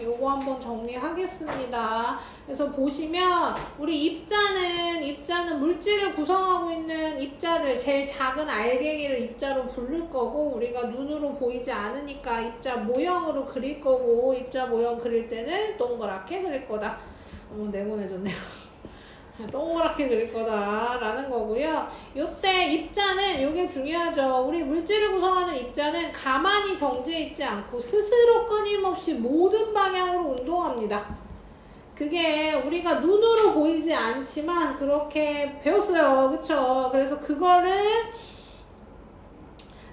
요거 한번 정리하겠습니다. 그래서 보시면 우리 입자는 물질을 구성하고 있는 입자들, 제일 작은 알갱이를 입자로 부를 거고, 우리가 눈으로 보이지 않으니까 입자 모형으로 그릴 거고, 입자 모형 그릴 때는 동그랗게 그릴 거다. 네모내졌네요. 동그랗게 그릴 거다라는 거고요. 요때 입자는 요게 중요하죠. 우리 물질을 구성하는 입자는 가만히 정지해 있지 않고 스스로 끊임없이 모든 방향으로 운동합니다. 그게 우리가 눈으로 보이지 않지만 그렇게 배웠어요. 그쵸? 그래서 그거를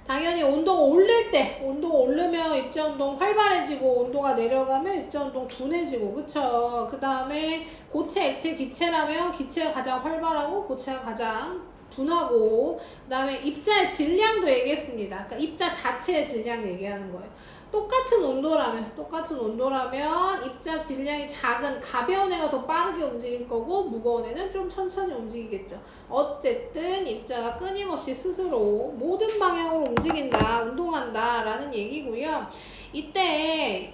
당연히 온도가 오를 때, 온도가 오르면 입자운동 활발해지고, 온도가 내려가면 입자운동 둔해지고, 그쵸? 그 다음에 고체, 액체, 기체라면 기체가 가장 활발하고 고체가 가장 둔하고, 그 다음에 입자의 질량도 얘기했습니다. 그러니까 입자 자체의 질량 얘기하는 거예요. 똑같은 온도라면 입자 질량이 작은 가벼운 애가 더 빠르게 움직일 거고, 무거운 애는 좀 천천히 움직이겠죠. 어쨌든 입자가 끊임없이 스스로 모든 방향으로 움직인다, 운동한다 라는 얘기고요. 이때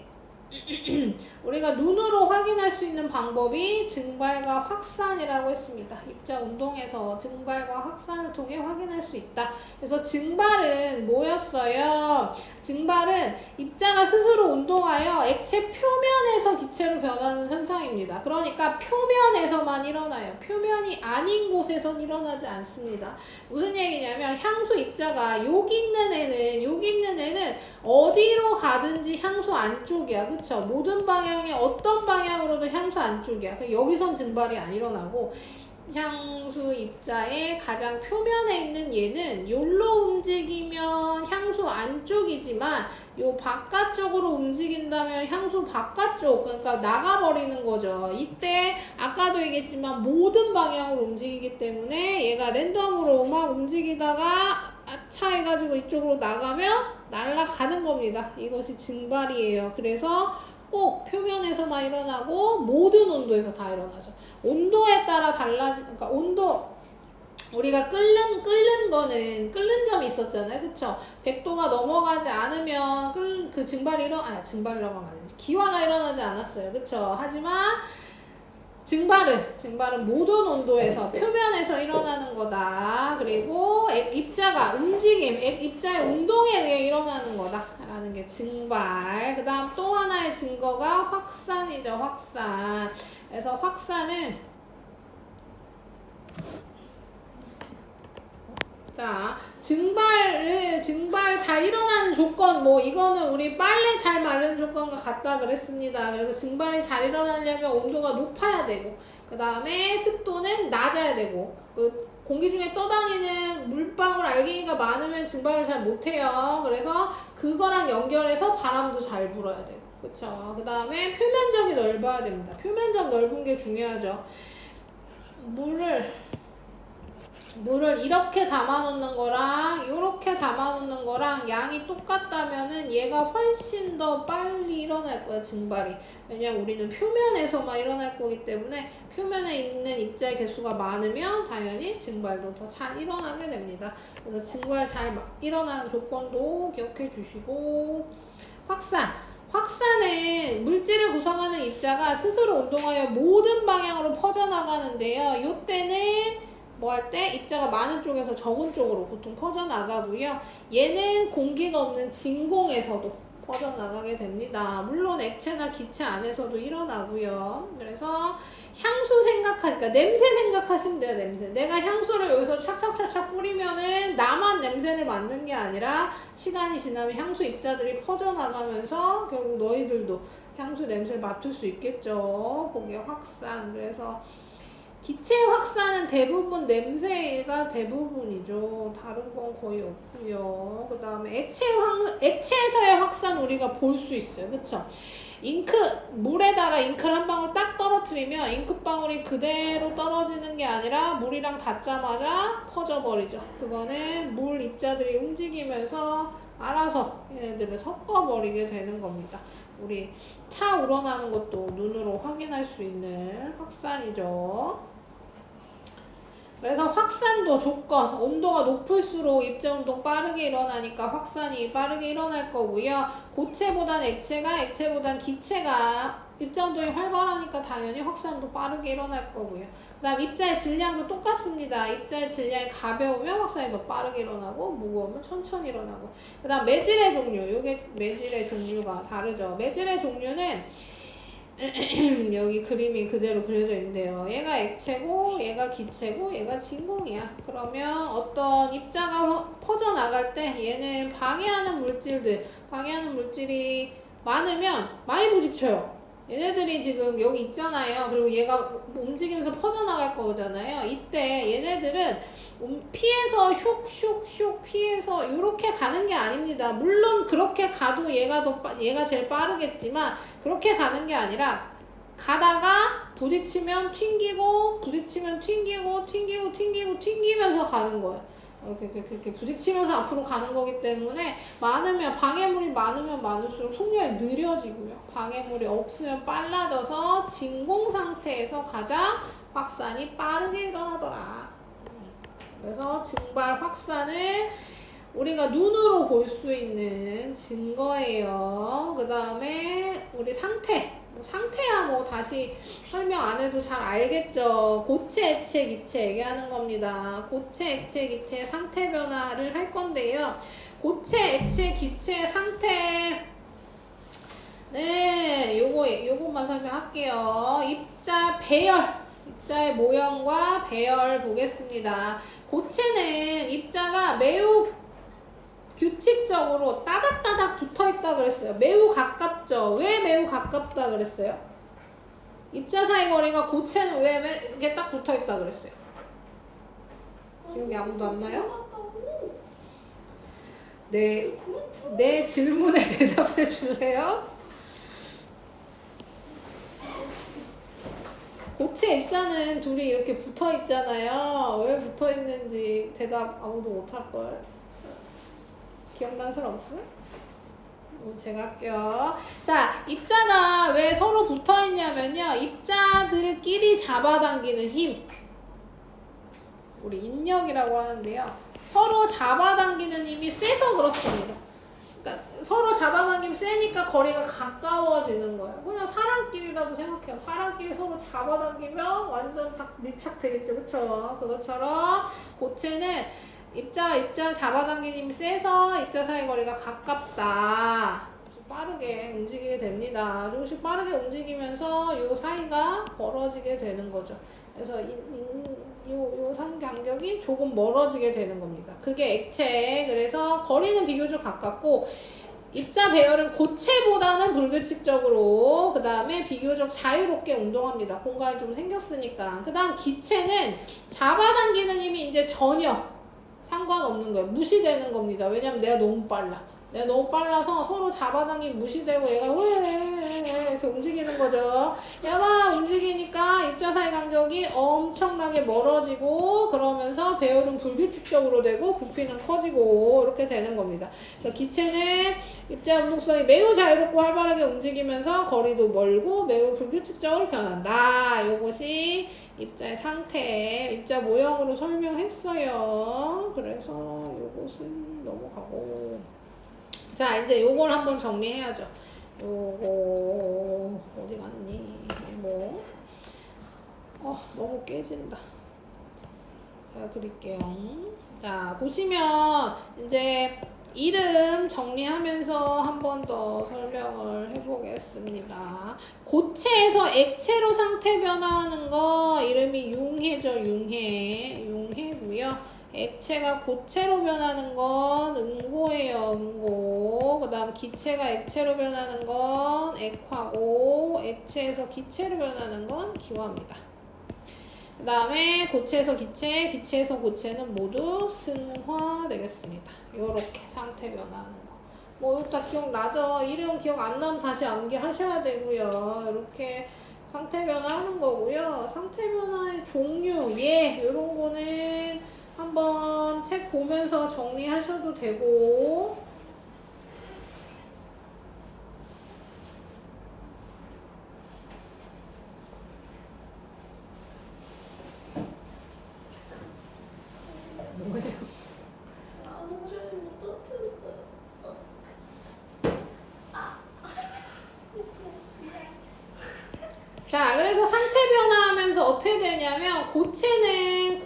우리가 눈으로 확인할 수 있는 방법이 증발과 확산이라고 했습니다. 입자 운동에서 증발과 확산을 통해 확인할 수 있다. 그래서 증발은 뭐였어요? 증발은 입자가 스스로 운동하여 액체 표면에서 기체로 변하는 현상입니다. 그러니까 표면에서만 일어나요. 표면이 아닌 곳에선 일어나지 않습니다. 무슨 얘기냐면 향수 입자가 여기 있는 애는 어디로 가든지 향수 안쪽이야. 그쵸? 모든 방향에 어떤 방향으로도 향수 안쪽이야. 여기선 증발이 안 일어나고, 향수 입자의 가장 표면에 있는 얘는 여기로 움직이면 향수 안쪽이지만 요 바깥쪽으로 움직인다면 향수 바깥쪽, 그러니까 나가버리는 거죠. 이때 아까도 얘기했지만 모든 방향으로 움직이기 때문에 얘가 랜덤으로 막 움직이다가 아차 해가지고 이쪽으로 나가면 날아가는 겁니다. 이것이 증발이에요. 그래서 꼭 표면에서만 일어나고 모든 온도에서 다 일어나죠. 온도에 따라 그러니까 우리가 끓는 거는 끓는 점이 있었잖아요. 그쵸? 100도가 넘어가지 않으면 증발이라고 하면 안 되지. 기화가 일어나지 않았어요. 그쵸? 하지만 증발은 모든 온도에서 표면에서 일어나는 거다. 그리고 입자가 입자의 운동에 의해 일어나는 거다 라는 게 증발. 그 다음 또 하나의 증거가 확산이죠. 확산. 그래서 확산은 자, 증발 잘 일어나는 조건, 이거는 우리 빨래 잘 마르는 조건과 같다 그랬습니다. 그래서 증발이 잘 일어나려면 온도가 높아야 되고, 그 다음에 습도는 낮아야 되고, 공기 중에 떠다니는 물방울 알갱이가 많으면 증발을 잘 못해요. 그래서 그거랑 연결해서 바람도 잘 불어야 되고, 그쵸? 그 다음에 표면적이 넓어야 됩니다. 표면적 넓은 게 중요하죠. 물을 이렇게 담아놓는 거랑 이렇게 담아놓는 거랑 양이 똑같다면은 얘가 훨씬 더 빨리 일어날 거야, 증발이. 왜냐면 우리는 표면에서만 일어날 거기 때문에 표면에 있는 입자의 개수가 많으면 당연히 증발도 더 잘 일어나게 됩니다. 그래서 증발 잘 일어나는 조건도 기억해 주시고, 확산은 물질을 구성하는 입자가 스스로 운동하여 모든 방향으로 퍼져나가는데요. 요때는 할 때 입자가 많은 쪽에서 적은 쪽으로 보통 퍼져나가고요. 얘는 공기가 없는 진공에서도 퍼져나가게 됩니다. 물론 액체나 기체 안에서도 일어나고요. 그래서 그러니까 냄새 생각하시면 돼요. 냄새. 내가 향수를 여기서 착착착착 뿌리면은 나만 냄새를 맡는 게 아니라 시간이 지나면 향수 입자들이 퍼져나가면서 결국 너희들도 향수 냄새를 맡을 수 있겠죠. 그게 확산. 그래서 기체 확산은 대부분 냄새가 대부분이죠. 다른 건 거의 없고요. 그 다음에 액체에서의 확산 우리가 볼 수 있어요. 그쵸? 물에다가 잉크를 한 방울 딱 떨어뜨리면 잉크방울이 그대로 떨어지는 게 아니라 물이랑 닿자마자 퍼져버리죠. 그거는 물 입자들이 움직이면서 알아서 얘네들을 섞어버리게 되는 겁니다. 우리 차 우러나는 것도 눈으로 확인할 수 있는 확산이죠. 그래서 확산도 조건, 온도가 높을수록 입자운동 빠르게 일어나니까 확산이 빠르게 일어날 거고요. 고체보단 액체가, 액체보단 기체가 입자운동이 활발하니까 당연히 확산도 빠르게 일어날 거고요. 그 다음 입자의 질량도 똑같습니다. 입자의 질량이 가벼우면 확산이 더 빠르게 일어나고 무거우면 천천히 일어나고. 그 다음 매질의 종류, 요게 매질의 종류가 다르죠. 매질의 종류는 여기 그림이 그대로 그려져 있는데요. 얘가 액체고 얘가 기체고 얘가 진공이야. 그러면 어떤 입자가 퍼져나갈 때 얘는 방해하는 물질이 많으면 많이 부딪혀요. 얘네들이 지금 여기 있잖아요. 그리고 얘가 움직이면서 퍼져나갈 거잖아요. 이때 얘네들은 피해서 슉슉슉 피해서 이렇게 가는 게 아닙니다. 물론 그렇게 가도 얘가 제일 빠르겠지만 그렇게 가는 게 아니라 가다가 부딪히면 튕기고 부딪히면 튕기면서 가는 거예요. 이렇게 부딪히면서 앞으로 가는 거기 때문에 방해물이 많으면 많을수록 속력이 느려지고요. 방해물이 없으면 빨라져서 진공 상태에서 가장 확산이 빠르게 일어나더라. 그래서 증발 확산은 우리가 눈으로 볼 수 있는 증거예요. 그 다음에 우리 상태야 뭐 다시 설명 안 해도 잘 알겠죠. 고체, 액체, 기체 얘기하는 겁니다. 고체, 액체, 기체 상태 변화를 할 건데요. 고체, 액체, 기체 상태 네, 요것만 설명할게요. 입자 배열, 입자의 모형과 배열 보겠습니다. 고체는 입자가 매우 규칙적으로 따닥따닥 붙어있다 그랬어요. 매우 가깝죠. 왜 매우 가깝다 그랬어요? 입자 사이 거리가 고체는 왜 이렇게 딱 붙어있다 그랬어요? 기억이 아무도 안 나요? 내 질문에 대답해 줄래요? 고체 입자는 둘이 이렇게 붙어 있잖아요. 왜 붙어 있는지 대답 아무도 못 할걸. 기억난 사람 없어요? 제가 할게요. 자, 입자가 왜 서로 붙어 있냐면요. 입자들끼리 잡아당기는 힘. 우리 인력이라고 하는데요. 서로 잡아당기는 힘이 세서 그렇습니다. 그러니까 서로 잡아당기면 세니까 거리가 가까워지는 거예요. 그냥 사람끼리라도 생각해요. 사람끼리 서로 잡아당기면 완전 딱 밀착되겠죠. 그쵸? 그것처럼 고체는 입자 잡아당기는 힘이 세서 입자 사이 거리가 가깝다. 빠르게 움직이게 됩니다. 조금씩 빠르게 움직이면서 요 사이가 벌어지게 되는 거죠. 그래서 요 간격이 조금 멀어지게 되는 겁니다. 그게 액체. 그래서 거리는 비교적 가깝고 입자 배열은 고체보다는 불규칙적으로 그 다음에 비교적 자유롭게 운동합니다. 공간이 좀 생겼으니까. 그 다음 기체는 잡아당기는 힘이 이제 전혀 상관없는 거예요. 무시되는 겁니다. 왜냐면 내가 너무 빨라서 서로 잡아당기면 무시되고 얘가 왜 이렇게 움직이는 거죠. 얘가 움직이니까 입자 사이 간격이 엄청나게 멀어지고 그러면서 배열은 불규칙적으로 되고 부피는 커지고 이렇게 되는 겁니다. 그래서 기체는 입자 운동성이 매우 자유롭고 활발하게 움직이면서 거리도 멀고 매우 불규칙적으로 변한다. 이것이 입자의 상태, 입자 모형으로 설명했어요. 그래서 이것은 넘어가고. 자, 이제 요걸 한번 정리해야죠. 요거, 어디 갔니? 너무 깨진다. 자, 그릴게요. 자, 보시면, 이제, 이름 정리하면서 한 번 더 설명을 해보겠습니다. 고체에서 액체로 상태 변화하는 거, 이름이 융해죠, 융해고요. 액체가 고체로 변하는 건 응고예요, 응고. 그 다음 기체가 액체로 변하는 건 액화고, 액체에서 기체로 변하는 건 기화입니다. 그 다음에 고체에서 기체, 기체에서 고체는 모두 승화 되겠습니다. 요렇게 상태 변하는 거. 뭐, 이거 다 기억나죠? 이름 기억 안 나면 다시 암기하셔야 되고요. 이렇게 상태 변화하는 거고요. 상태 변화의 종류, 요런 거는 한번 책 보면서 정리하셔도 되고, 자, 그래서 상태 변화하면서 어떻게 되냐면 고체는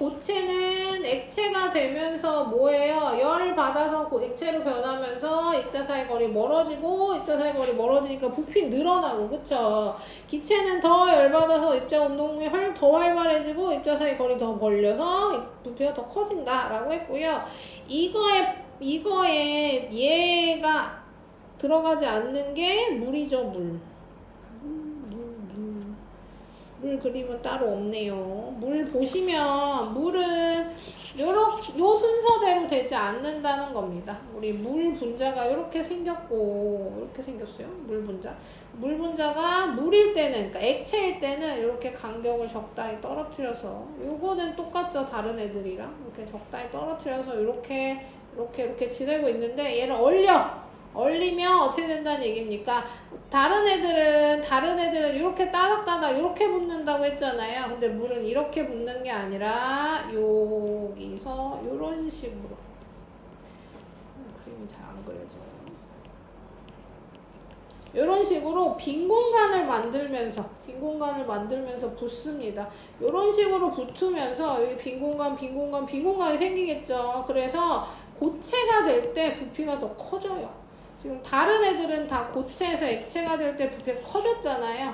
액체가 되면서 뭐예요? 열을 받아서 액체로 변하면서 입자 사이 거리 멀어지고 입자 사이 거리 멀어지니까 부피 늘어나고 그쵸? 기체는 더 열 받아서 입자 운동이 더 활발해지고 입자 사이 거리 더 벌려서 부피가 더 커진다 라고 했고요. 이거에 얘가 들어가지 않는 게 물이죠. 물 그림은 따로 없네요. 물 보시면 물은 요 순서대로 되지 않는다는 겁니다. 우리 물 분자가 이렇게 생겼고 이렇게 생겼어요. 물 분자. 물 분자가 물일 때는 그러니까 액체일 때는 이렇게 간격을 적당히 떨어뜨려서 요거는 똑같죠. 다른 애들이랑 이렇게 적당히 떨어뜨려서 이렇게 지내고 있는데 얘를 얼리면 어떻게 된다는 얘기입니까? 다른 애들은 이렇게 따닥따닥 이렇게 붙는다고 했잖아요. 근데 물은 이렇게 붙는 게 아니라 여기서 이런 식으로 그림이 잘 안 그려져요. 이런 식으로 빈 공간을 만들면서 붙습니다. 이런 식으로 붙으면서 여기 빈 공간이 생기겠죠. 그래서 고체가 될 때 부피가 더 커져요. 지금 다른 애들은 다 고체에서 액체가 될 때 부피가 커졌잖아요.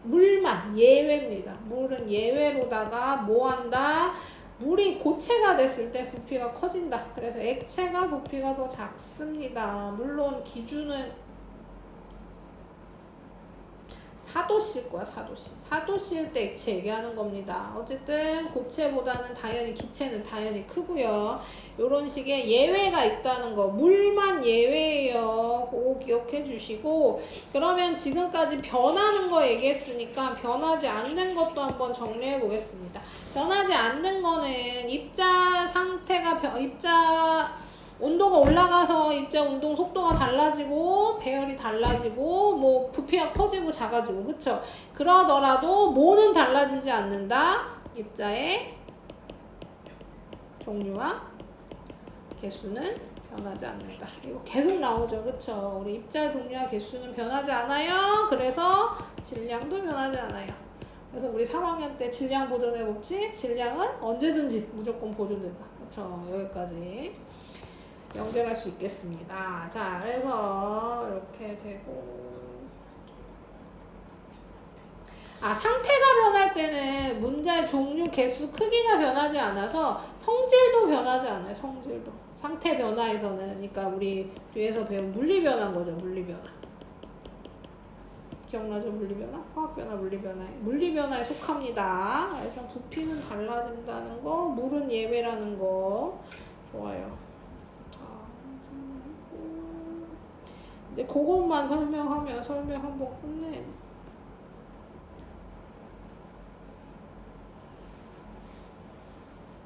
물만 예외입니다. 물은 예외로다가 뭐한다? 물이 고체가 됐을 때 부피가 커진다. 그래서 액체가 부피가 더 작습니다. 물론 기준은 4도씨일 거야, 4도씨. 4도씨일 때 액체 얘기하는 겁니다. 어쨌든 고체보다는 기체는 당연히 크고요. 요런 식의 예외가 있다는 거. 물만 예외예요. 꼭 기억해 주시고. 그러면 지금까지 변하는 거 얘기했으니까 변하지 않는 것도 한번 정리해 보겠습니다. 변하지 않는 거는 온도가 올라가서 입자 운동 속도가 달라지고 배열이 달라지고 뭐 부피가 커지고 작아지고 그쵸? 그러더라도 뭐는 달라지지 않는다. 입자의 종류와 개수는 변하지 않는다. 이거 계속 나오죠. 그쵸? 우리 입자 종류와 개수는 변하지 않아요. 그래서 질량도 변하지 않아요. 그래서 우리 3학년 때 질량 보존의 법칙, 질량은 언제든지 무조건 보존된다. 그쵸? 여기까지 연결할 수 있겠습니다. 자, 그래서 이렇게 되고 상태가 변할 때는 문자의 종류, 개수, 크기가 변하지 않아서 성질도 변하지 않아요. 성질도. 상태 변화에서는 그러니까 우리 뒤에서 배운 물리변화인 거죠. 물리변화. 기억나죠? 물리변화? 화학변화, 물리변화에 속합니다. 그래서 부피는 달라진다는 거, 물은 예외라는 거. 좋아요. 이제 그것만 설명 한번 끝내.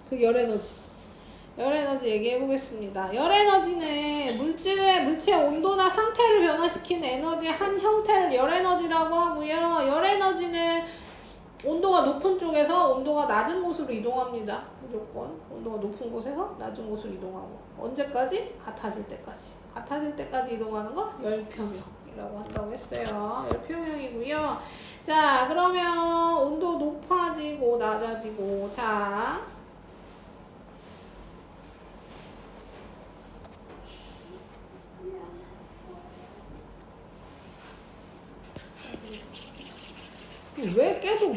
그 열에너지 얘기해 보겠습니다. 열에너지는 물체의 온도나 상태를 변화시키는 에너지의 한 형태를 열에너지라고 하고요. 열에너지는 온도가 높은 쪽에서 온도가 낮은 곳으로 이동합니다. 무조건 온도가 높은 곳에서 낮은 곳으로 이동하고 언제까지? 같아질 때까지 이동하는 거 열평형이라고 한다고 했어요. 열평형이고요. 자, 그러면 온도 높아지고 낮아지고 자 왜 계속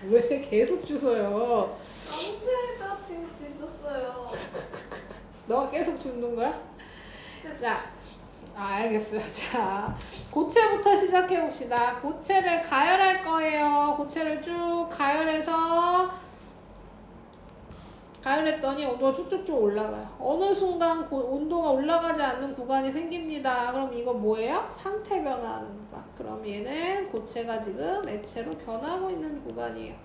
왜 계속 주워요? 아무튼 지금 있었어요. 너가 계속 줍는 거야? 자, 알겠어요. 자, 고체부터 시작해 봅시다. 고체를 가열할 거예요. 고체를 쭉 가열했더니 온도가 쭉쭉쭉 올라가요. 어느 순간 온도가 올라가지 않는 구간이 생깁니다. 그럼 이거 뭐예요? 상태 변화하는 구간. 그럼 얘는 고체가 지금 액체로 변하고 있는 구간이에요.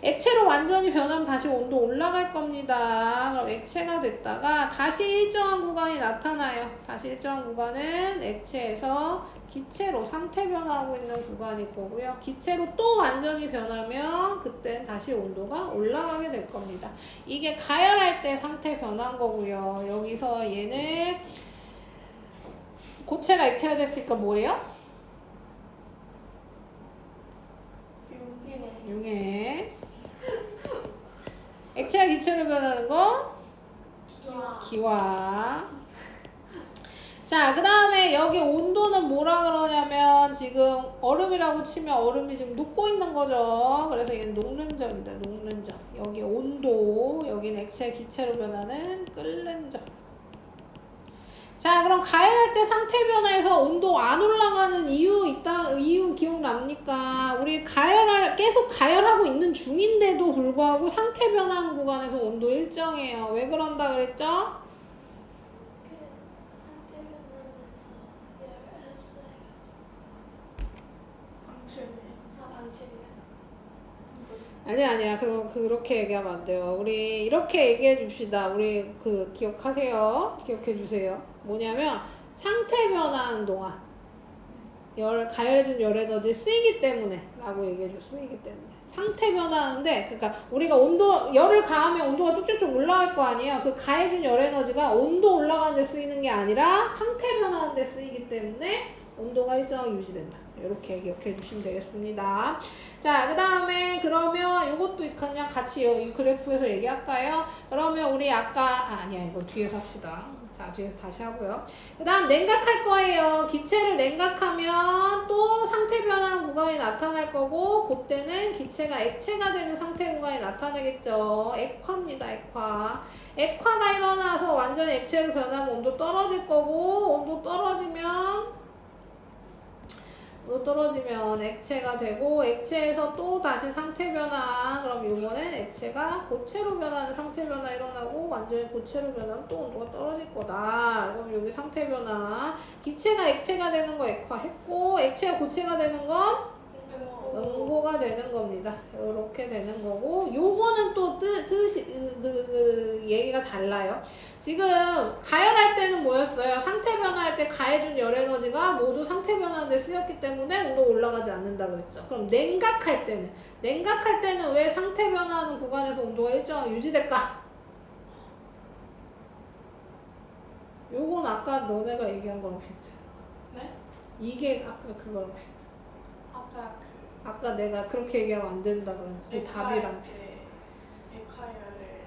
액체로 완전히 변하면 다시 온도 올라갈 겁니다. 그럼 액체가 됐다가 다시 일정한 구간이 나타나요. 다시 일정한 구간은 액체에서 기체로 상태 변화하고 있는 구간일 거고요. 기체로 또 완전히 변하면 그땐 다시 온도가 올라가게 될 겁니다. 이게 가열할 때 상태 변한 거고요. 여기서 얘는 고체가 액체가 됐으니까 뭐예요? 융해. 액체가 기체로 변하는 거? 기와. 기화. 자, 그 다음에 여기 온도는 뭐라 그러냐면 지금 얼음이라고 치면 얼음이 지금 녹고 있는 거죠. 그래서 얘는 녹는 점이다. 녹는 점. 여기 온도, 여기는 액체 기체로 변하는 끓는 점. 자, 그럼 가열할 때 상태 변화에서 온도 안 올라가는 이유 기억납니까? 우리 계속 가열하고 있는 중인데도 불구하고 상태 변화하는 구간에서 온도 일정해요. 왜 그런다 그랬죠? 그 상태 변하면서 열 흡수해가지고 방출이요. 아니야. 그럼 그렇게 얘기하면 안 돼요. 우리 이렇게 얘기해 줍시다. 우리 기억하세요. 기억해 주세요. 뭐냐면 상태 변화하는 동안 가열해진 열 에너지 쓰이기 때문에 라고 얘기해 줘. 쓰이기 때문에. 상태 변화하는데, 그러니까 우리가 열을 가하면 온도가 쭉쭉쭉 올라갈 거 아니에요. 그 가해진 열 에너지가 온도 올라가는 데 쓰이는 게 아니라 상태 변화하는 데 쓰이기 때문에 온도가 일정하게 유지된다. 이렇게 기억해 주시면 되겠습니다. 자, 그 다음에 그러면 이것도 그냥 같이 이 그래프에서 얘기할까요? 그러면 우리 아니야, 이거 뒤에서 합시다. 자, 뒤에서 다시 하고요. 그 다음 냉각할 거예요. 기체를 냉각하면 또 상태 변화 구간이 나타날 거고, 그때는 기체가 액체가 되는 상태 구간이 나타나겠죠. 액화입니다, 액화. 액화가 일어나서 완전 액체로 변하면 온도 떨어질 거고, 온도 떨어지면 액체가 되고, 액체에서 또 다시 상태 변화. 그럼 요번엔 액체가 고체로 변하는 상태 변화 일어나고, 완전히 고체로 변하면 또 온도가 떨어질 거다. 그럼 여기 상태 변화. 기체가 액체가 되는 거 액화했고, 액체가 고체가 되는 건 응고가 되는 겁니다. 이렇게 되는 거고, 요거는 또 얘기가 달라요. 지금 가열할 때는 뭐였어요? 상태 변화할 때 가해준 열 에너지가 모두 상태 변화하는데 쓰였기 때문에 온도 올라가지 않는다 그랬죠. 그럼 냉각할 때는 왜 상태 변화하는 구간에서 온도가 일정하게 유지될까? 요건 아까 너네가 얘기한 거랑 비슷해. 네? 이게 아까 그거랑 비슷해. 아까 아까 내가 그렇게 얘기하면 안 된다 그런 그 답이랑 비슷해. 액화열을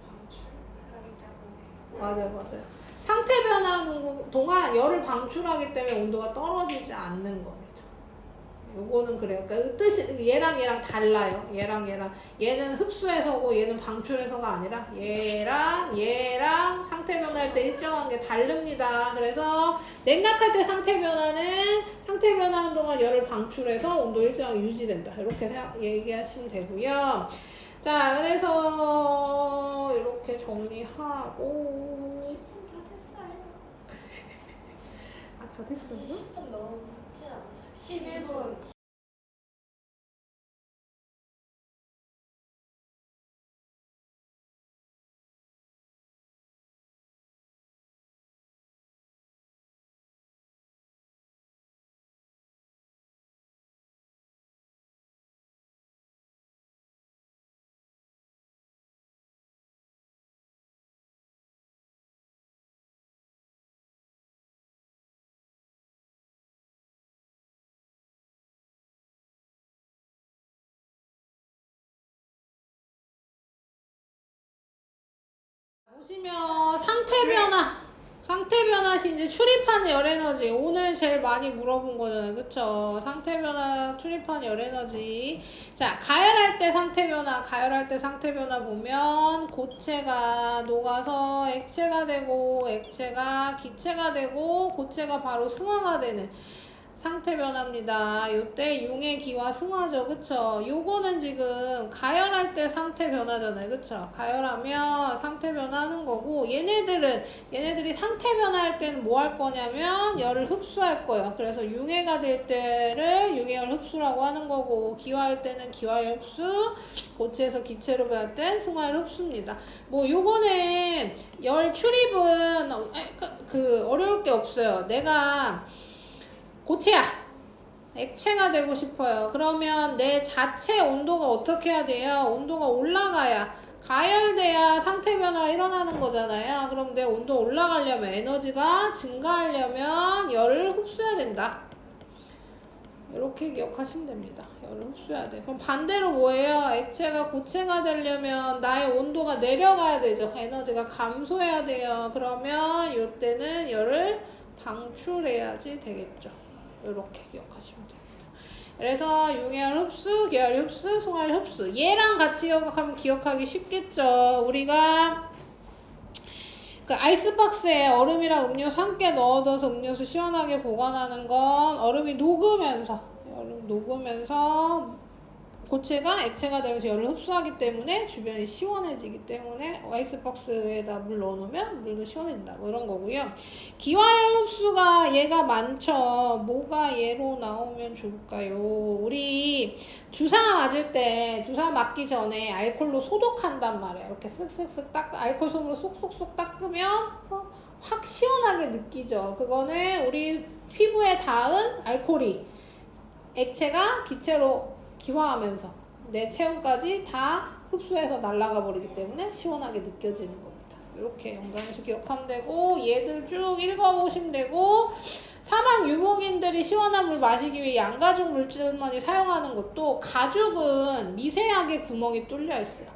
방출하기 때문에. 맞아요. 상태 변화하는 동안 열을 방출하기 때문에 온도가 떨어지지 않는 겁니다. 요거는 그래요. 그러니까 뜻이 얘랑 달라요. 얘는 흡수해서고 얘는 방출해서가 아니라 얘랑 상태 변화할 때 일정한 게 다릅니다. 그래서 냉각할 때 상태 변화하는 동안 열을 방출해서 온도 일정하게 유지된다. 이렇게 얘기하시면 되고요. 자, 그래서 이렇게 정리하고 10분 다 됐어요. 다 됐어요? 10분 넘지 않았어요. 11분. 보시면 상태 변화 시 이제 출입하는 열 에너지 오늘 제일 많이 물어본 거잖아요. 그쵸? 상태 변화 출입하는 열 에너지. 자, 가열할 때 상태 변화 보면 고체가 녹아서 액체가 되고, 액체가 기체가 되고, 고체가 바로 승화가 되는 상태 변화입니다. 요때 융의 기와 승화죠. 그쵸? 요거는 지금 가열할 때 상태 변화잖아요. 그쵸? 가열하면 상태 변화하는 거고, 얘네들이 상태 변화할 때는 뭐 할 거냐면 열을 흡수할 거예요. 그래서 융해가 될 때를 융해열 흡수라고 하는 거고, 기화할 때는 기화열 흡수, 고체에서 기체로 변할 땐 승화열 흡수입니다. 뭐 요거는 열 출입은 어려울 게 없어요. 내가 고체야. 액체가 되고 싶어요. 그러면 내 자체 온도가 어떻게 해야 돼요? 온도가 올라가야, 가열돼야 상태 변화가 일어나는 거잖아요. 그럼 내 온도 올라가려면, 에너지가 증가하려면 열을 흡수해야 된다. 이렇게 기억하시면 됩니다. 열을 흡수해야 돼. 그럼 반대로 뭐예요? 액체가 고체가 되려면 나의 온도가 내려가야 되죠. 에너지가 감소해야 돼요. 그러면 이때는 열을 방출해야지 되겠죠. 이렇게 기억하시면 됩니다. 그래서 융열 흡수, 계열 흡수, 송열 흡수. 얘랑 같이 기억하기 쉽겠죠. 우리가 그 아이스박스에 얼음이랑 음료수 함께 넣어둬서 음료수 시원하게 보관하는 건 얼음이 녹으면서 고체가 액체가 되면서 열을 흡수하기 때문에 주변이 시원해지기 때문에 아이스박스에다 물 넣어놓으면 물도 시원해진다. 뭐 이런 거고요. 기화열 흡수가 얘가 많죠. 뭐가 얘로 나오면 좋을까요? 우리 주사 맞을 때 주사 맞기 전에 알콜로 소독한단 말이에요. 이렇게 쓱쓱쓱 알콜 솜으로 쏙쏙쏙 닦으면 확 시원하게 느끼죠. 그거는 우리 피부에 닿은 알콜이 액체가 기체로 기화하면서 내 체온까지 다 흡수해서 날아가 버리기 때문에 시원하게 느껴지는 겁니다. 이렇게 연관해서 기억하면 되고 얘들 쭉 읽어보시면 되고 사막 유목인들이 시원한 물 마시기 위해 양가죽 물질만이 사용하는 것도 가죽은 미세하게 구멍이 뚫려 있어요.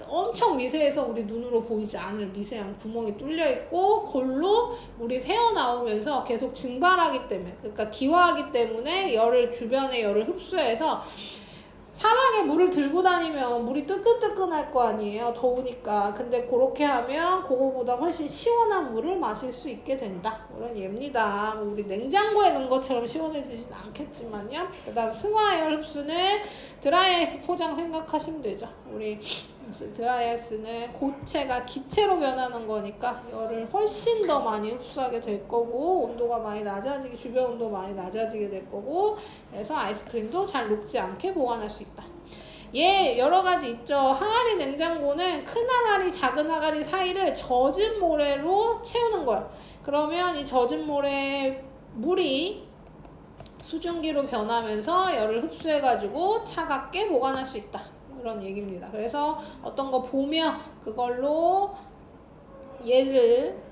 엄청 미세해서 우리 눈으로 보이지 않을 미세한 구멍이 뚫려 있고 그걸로 물이 새어나오면서 계속 증발하기 때문에 그러니까 기화하기 때문에 주변의 열을 흡수해서 사막에 물을 들고 다니면 물이 뜨끈뜨끈할 거 아니에요. 더우니까. 근데 그렇게 하면 그거보다 훨씬 시원한 물을 마실 수 있게 된다. 이런 예입니다. 우리 냉장고에 넣은 것처럼 시원해지진 않겠지만요. 그 다음 승화열 흡수는 드라이아이스 포장 생각하시면 되죠. 우리 드라이아이스는 고체가 기체로 변하는 거니까 열을 훨씬 더 많이 흡수하게 될 거고 온도가 많이 낮아지게 주변 온도 많이 낮아지게 될 거고 그래서 아이스크림도 잘 녹지 않게 보관할 수 있다. 여러 가지 있죠. 항아리 냉장고는 큰 항아리 작은 항아리 사이를 젖은 모래로 채우는 거예요. 그러면 이 젖은 모래 물이 수증기로 변하면서 열을 흡수해가지고 차갑게 보관할 수 있다. 그런 얘기입니다. 그래서 어떤 거 보면 그걸로 얘를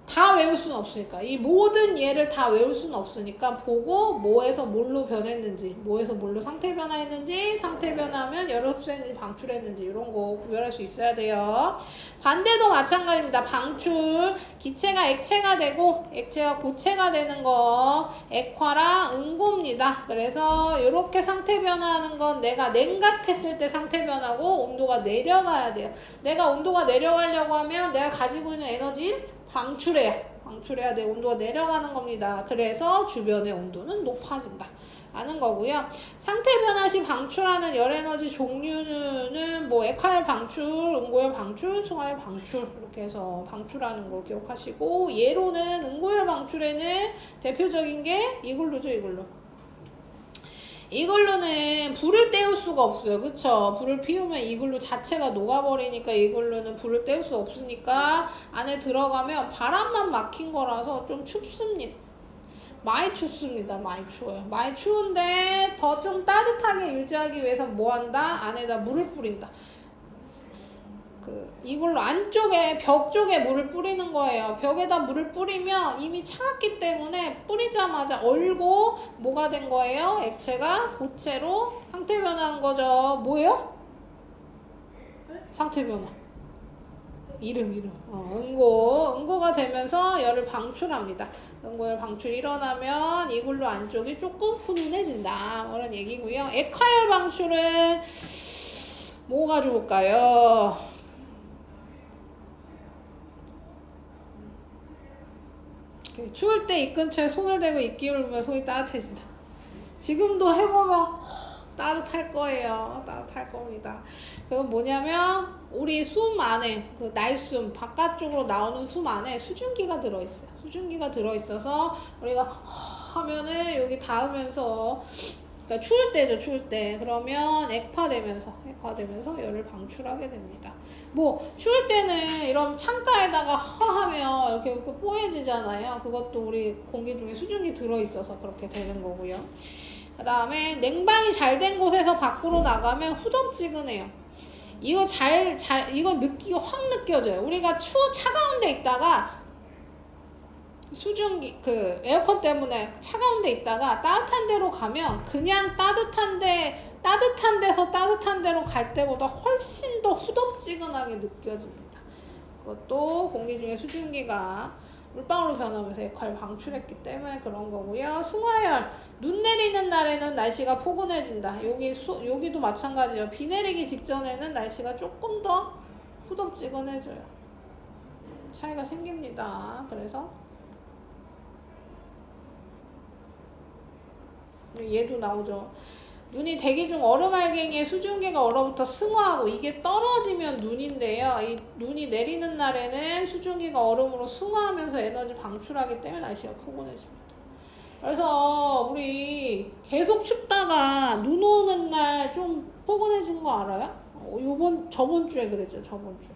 다 외울 수는 없으니까 이 모든 예를 다 외울 수는 없으니까 보고 뭐에서 뭘로 변했는지 뭐에서 뭘로 상태 변화했는지 상태 변화하면 열을 흡수했는지 방출했는지 이런 거 구별할 수 있어야 돼요. 반대도 마찬가지입니다. 방출 기체가 액체가 되고 액체가 고체가 되는 거 액화랑 응고입니다. 그래서 이렇게 상태 변화하는 건 내가 냉각했을 때 상태 변화고 온도가 내려가야 돼요. 내가 온도가 내려가려고 하면 내가 가지고 있는 에너지 방출해야 돼. 온도가 내려가는 겁니다. 그래서 주변의 온도는 높아진다. 라는 거고요. 상태 변화 시 방출하는 열 에너지 종류는 뭐 액화열 방출, 응고열 방출, 승화열 방출 이렇게 해서 방출하는 거 기억하시고 예로는 응고열 방출에는 대표적인 게 이글루죠. 이글루는 불을 때울 수가 없어요. 그쵸? 불을 피우면 이글루 자체가 녹아버리니까 이글루는 불을 때울 수 없으니까 안에 들어가면 바람만 막힌 거라서 좀 춥습니다. 많이 춥습니다. 많이 추워요. 많이 추운데 더 좀 따뜻하게 유지하기 위해서 뭐 한다? 안에다 물을 뿌린다. 이걸로 안쪽에 벽 쪽에 물을 뿌리는 거예요. 벽에다 물을 뿌리면 이미 차갑기 때문에 뿌리자마자 얼고 뭐가 된 거예요? 액체가 고체로 상태 변화한 거죠. 뭐예요? 상태 변화. 이름. 응고가 되면서 열을 방출합니다. 응고열 방출이 일어나면 이글루 안쪽이 조금 훈훈해진다. 그런 얘기고요. 액화열 방출은 뭐가 좋을까요? 추울 때 이 근처에 손을 대고 입 기울이면 손이 따뜻해진다. 지금도 해보면 따뜻할 거예요. 따뜻할 겁니다. 그건 뭐냐면 우리 숨 안에 그 날숨 바깥쪽으로 나오는 숨 안에 수증기가 들어있어요. 수증기가 들어있어서 우리가 하면은 여기 닿으면서 그러니까 추울 때죠. 추울 때 그러면 액화되면서 열을 방출하게 됩니다. 뭐 추울 때는 이런 창가에다가 하면 이렇게 뽀얘지잖아요. 그것도 우리 공기 중에 수증기 들어있어서 그렇게 되는 거고요. 그 다음에 냉방이 잘 된 곳에서 밖으로 나가면 후덥지근해요. 이거 이거 확 느껴져요. 우리가 차가운 데 있다가 수증기 그 에어컨 때문에 차가운 데 있다가 따뜻한 데로 가면 그냥 따뜻한 데서 따뜻한 데로 갈 때보다 훨씬 더 후덥지근하게 느껴집니다. 그것도 공기 중에 수증기가 물방울로 변하면서 역할을 방출했기 때문에 그런 거고요. 승화열, 눈 내리는 날에는 날씨가 포근해진다. 여기도 마찬가지예요. 비 내리기 직전에는 날씨가 조금 더 후덥지근해져요. 차이가 생깁니다. 그래서 얘도 나오죠. 눈이 대기 중 얼음 알갱이에 수증기가 얼어붙어 승화하고 이게 떨어지면 눈인데요. 이 눈이 내리는 날에는 수증기가 얼음으로 승화하면서 에너지 방출하기 때문에 날씨가 포근해집니다. 그래서 우리 계속 춥다가 눈 오는 날 좀 포근해진 거 알아요? 저번 주에 그랬죠. 저번 주에.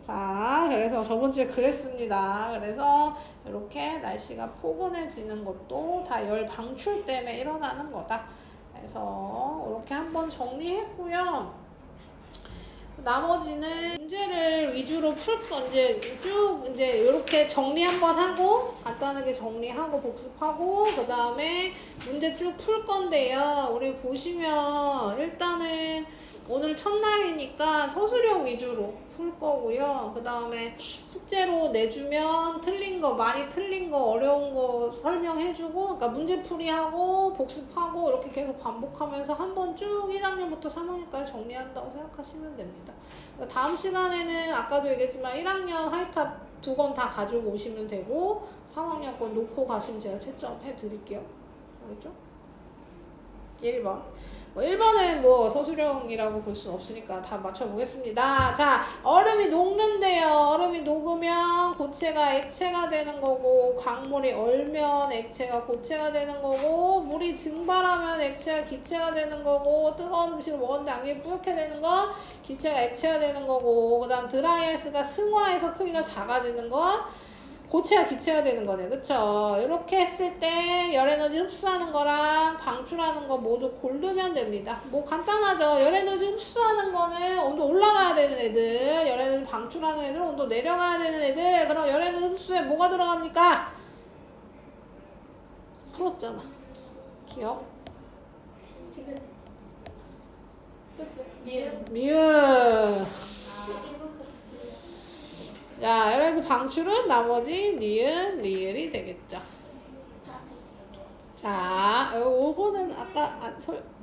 자, 그래서 저번 주에 그랬습니다. 그래서 이렇게 날씨가 포근해지는 것도 다 열 방출 때문에 일어나는 거다. 그래서 이렇게 한번 정리했고요. 나머지는 문제를 위주로 풀 건데 이제 이렇게 정리 한번 하고 간단하게 정리하고 복습하고 그 다음에 문제 쭉 풀 건데요. 우리 보시면 일단은 오늘 첫날이니까 서술형 위주로 풀 거고요. 그 다음에 숙제로 내주면 틀린 거, 많이 틀린 거, 어려운 거 설명해주고, 그러니까 문제풀이하고 복습하고 이렇게 계속 반복하면서 한번 쭉 1학년부터 3학년까지 정리한다고 생각하시면 됩니다. 그러니까 다음 시간에는 아까도 얘기했지만 1학년 하이탑 2권 다 가지고 오시면 되고 3학년 권 놓고 가시면 제가 채점해 드릴게요. 알겠죠? 1번. 1번은 뭐 서술형이라고 볼 수는 없으니까 다 맞춰보겠습니다. 자, 얼음이 녹는데요. 얼음이 녹으면 고체가 액체가 되는 거고, 강물이 얼면 액체가 고체가 되는 거고, 물이 증발하면 액체가 기체가 되는 거고, 뜨거운 음식을 먹었는데 안경이 뿌옇게 되는 거, 기체가 액체가 되는 거고, 그 다음 드라이아이스가 승화해서 크기가 작아지는 거, 고체가 기체가 되는 거네. 그쵸? 이렇게 했을 때 열에너지 흡수하는 거랑 방출하는 거 모두 고르면 됩니다. 뭐 간단하죠. 열에너지 흡수하는 거는 온도 올라가야 되는 애들, 열에너지 방출하는 애들은 온도 내려가야 되는 애들. 그럼 열에너지 흡수에 뭐가 들어갑니까? 풀었잖아. 기억? 지금 미음. 미음. 자, 열에너지 방출은 나머지 니은, 리을이 되겠죠. 자, 요거는 아까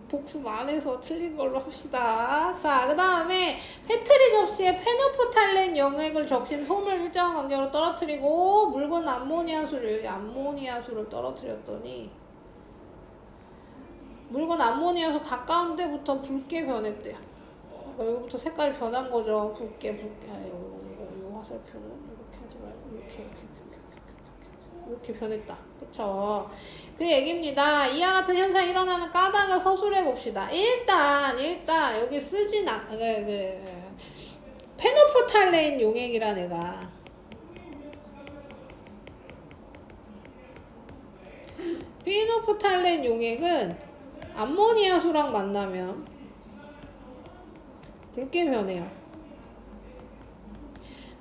복습 안 해서 틀린 걸로 합시다. 자, 그 다음에 페트리 접시에 페노프탈렌 용액을 적신 솜을 일정한 간격으로 떨어뜨리고 묽은 암모니아수를 떨어뜨렸더니 묽은 암모니아수 가까운 데부터 붉게 변했대요. 여기부터 색깔이 변한 거죠. 붉게. 요 화살표는 이렇게 하지 말고 이렇게 변했다. 그쵸? 그 얘기입니다. 이와 같은 현상이 일어나는 까닭을 서술해 봅시다. 일단 여기 쓰진 페노프탈레인 용액이란 애가 페노프탈레인 용액은 암모니아수랑 만나면 붉게 변해요.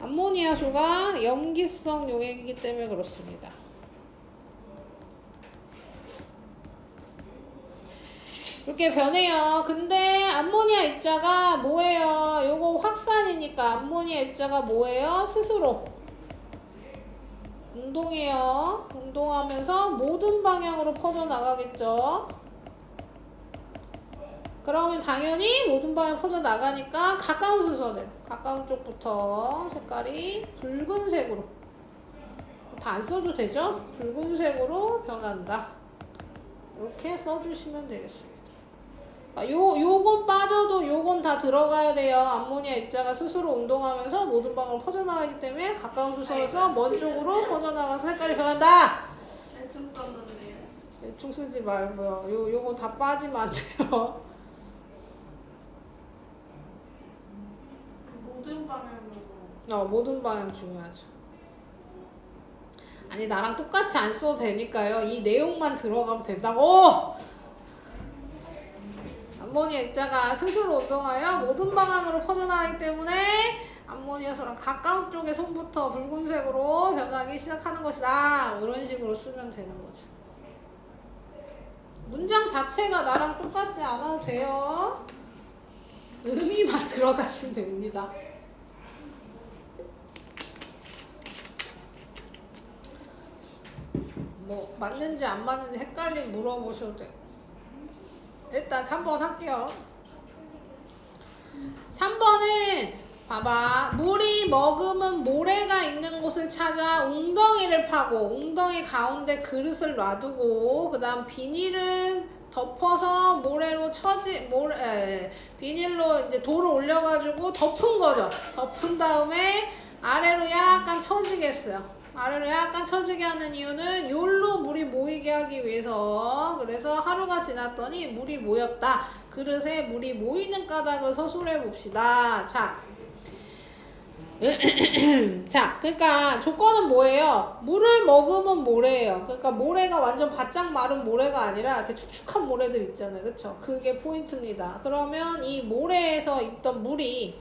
암모니아수가 염기성 용액이기 때문에 그렇습니다. 이렇게 변해요. 근데 암모니아 입자가 뭐예요? 요거 확산이니까 암모니아 입자가 뭐예요? 스스로 운동해요. 운동하면서 모든 방향으로 퍼져나가겠죠. 그러면 당연히 모든 방향 퍼져나가니까 가까운 순서대로 가까운 쪽부터 색깔이 붉은색으로 다 안 써도 되죠? 붉은색으로 변한다. 이렇게 써주시면 되겠습니다. 요건 빠져도 요건 다 들어가야 돼요. 암모니아 입자가 스스로 운동하면서 모든 방향으로 퍼져나가기 때문에 가까운 순서에서 먼 쪽으로 퍼져나가서 색깔이 변한다. 대충 썼는데요. 대충 쓰지 말고요. 요거 다 빠지면 안 돼요. 모든 방향으로. 모든 방향 중요하죠. 아니 나랑 똑같이 안 써도 되니까요. 이 내용만 들어가면 된다고. 암모니아 입자가 스스로 운동하여 모든 방향으로 퍼져나가기 때문에 어머니의 손은 가까운 쪽의 손부터 붉은색으로 변하기 시작하는 것이다. 이런 식으로 쓰면 되는 거죠. 문장 자체가 나랑 똑같지 않아도 돼요. 의미만 들어가시면 됩니다. 뭐 맞는지 안 맞는지 헷갈리면 물어보셔도 돼요. 일단 3번 할게요. 3번은 봐봐. 물이 머금은 모래가 있는 곳을 찾아 웅덩이를 파고 웅덩이 가운데 그릇을 놔두고 그 다음 비닐을 덮어서 비닐로 이제 돌을 올려가지고 덮은 거죠. 덮은 다음에 아래로 약간 처지게 했어요. 아래로 약간 처지게 하는 이유는 요로 물이 모이게 하기 위해서. 그래서 하루가 지났더니 물이 모였다. 그릇에 물이 모이는 까닭을 서술해 봅시다. 자, 자, 그러니까 조건은 뭐예요? 물을 머금은 모래예요. 그러니까 모래가 완전 바짝 마른 모래가 아니라 이렇게 축축한 모래들 있잖아요. 그쵸? 그게 포인트입니다. 그러면 이 모래에서 있던 물이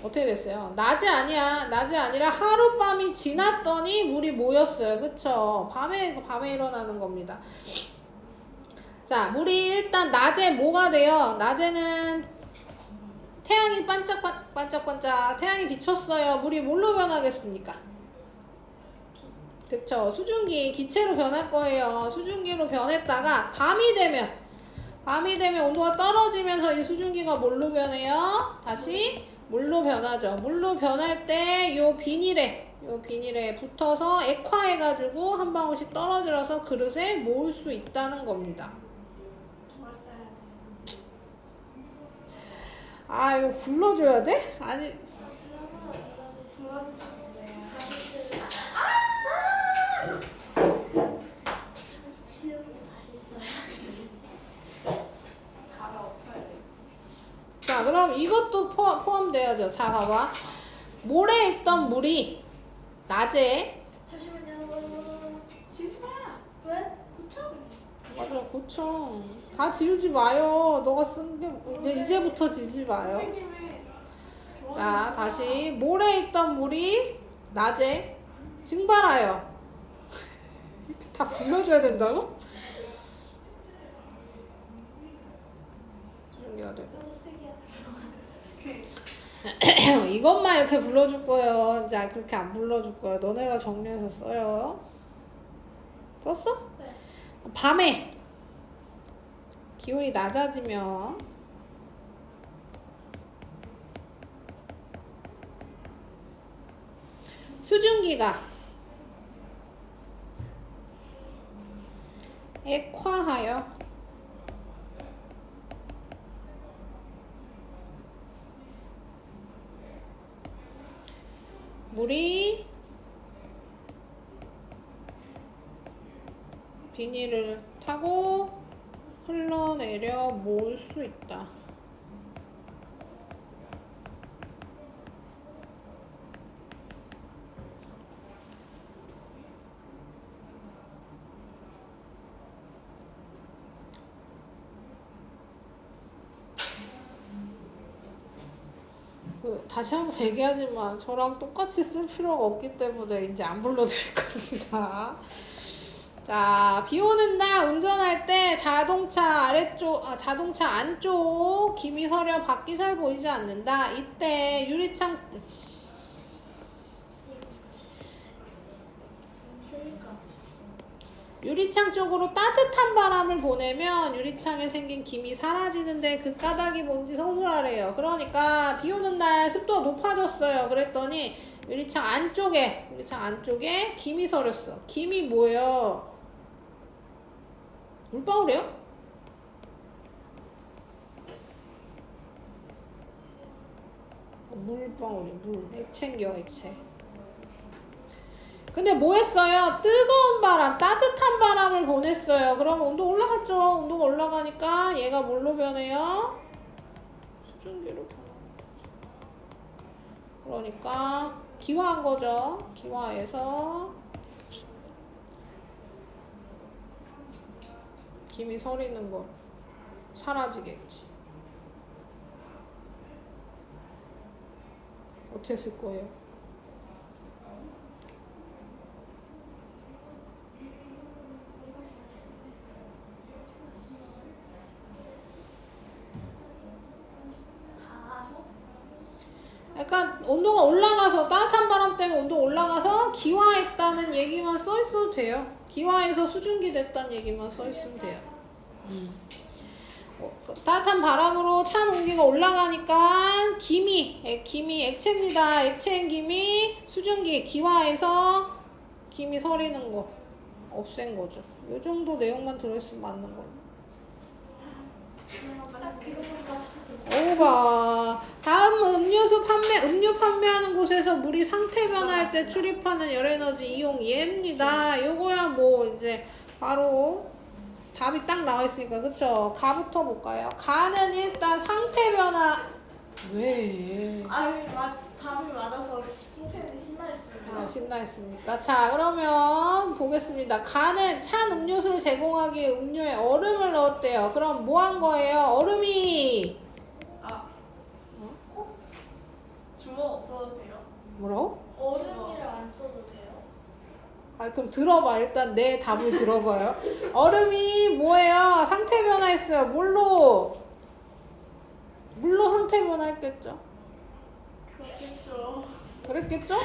어떻게 됐어요? 낮이 아니라 하룻밤이 지났더니 물이 모였어요. 그쵸? 밤에 일어나는 겁니다. 자, 물이 일단 낮에 뭐가 돼요? 낮에는 태양이 반짝반짝 태양이 비쳤어요. 물이 뭘로 변하겠습니까? 그쵸? 수증기, 기체로 변할 거예요. 수증기로 변했다가 밤이 되면 온도가 떨어지면서 이 수증기가 뭘로 변해요? 다시 물로 변하죠. 물로 변할 때 요 비닐에 붙어서 액화해가지고 한 방울씩 떨어져서 그릇에 모을 수 있다는 겁니다. 아, 이거 불러줘야 돼? 아니. 자, 그럼 이것도 포함돼야죠. 자, 봐봐. 모래에 있던 물이 낮에. 잠시만요. 지우지 마. 왜? 고쳐? 맞아, 고쳐. 다 지우지 마요. 너가 쓴 게 이제부터 지지 마요. 선생님의 자, 다시 모래에 있던 물이 낮에 증발하여. 다 불러줘야 된다고? 준비해야 돼. 이것만 이렇게 불러줄 거예요. 이제 그렇게 안 불러줄 거예요. 너네가 정리해서 써요. 썼어? 네. 밤에 기온이 낮아지면 수증기가 액화하여 물이 비닐을 타고 흘러내려 모을 수 있다. 다시 한번 얘기하지만 저랑 똑같이 쓸 필요가 없기 때문에 이제 안 불러드릴 겁니다. 자, 비 오는 날 운전할 때 자동차 안쪽 김이 서려 밖이 잘 보이지 않는다. 이때 유리창 쪽으로 따뜻한 바람을 보내면 유리창에 생긴 김이 사라지는데 그 까닭이 뭔지 서술하래요. 그러니까 비 오는 날 습도가 높아졌어요. 그랬더니 유리창 안쪽에 김이 서렸어. 김이 뭐예요? 물방울이요? 물방울이 액체인겨, 액체. 근데 뭐 했어요? 뜨거운 바람, 따뜻한 바람을 보냈어요. 그럼 온도 올라갔죠? 온도가 올라가니까 얘가 뭘로 변해요? 수증기로 변하는 거죠. 그러니까 기화한 거죠. 기화해서 김이 서리는 거. 사라지겠지. 어떻게 쓸 거예요? 약간 온도가 올라가서 따뜻한 바람 때문에 온도 올라가서 기화했다는 얘기만 써 있어도 돼요. 기화해서 수증기 됐다는 얘기만 써 있으면 돼요. 따뜻한 바람으로 찬 공기가 올라가니까 기미 액체입니다. 액체인 기미 수증기 기화해서 기미 서리는 거 없앤 거죠. 이 정도 내용만 들어있으면 맞는 걸로. 오바. 다음은 음료 판매하는 곳에서 물이 상태 변화할 때 출입하는 열에너지 이용 예입니다. 요거야 뭐 이제 바로 답이 딱 나와 있으니까 그쵸? 가부터 볼까요? 가는 일단 상태 변화. 왜? 답이 맞아서 승채는 신나했습니다. 신나했습니까? 자, 그러면 보겠습니다. 가는 찬 음료수를 제공하기 위해 음료에 얼음을 넣었대요. 그럼 뭐 한 거예요? 얼음이 주먹 없어도 돼요? 뭐라고? 얼음이를 안 써도 돼요? 그럼 들어봐. 일단 내 답을 들어봐요. 얼음이 뭐예요? 상태 변화했어요. 물로 상태 변화했겠죠? 그렇겠죠. 그랬겠죠?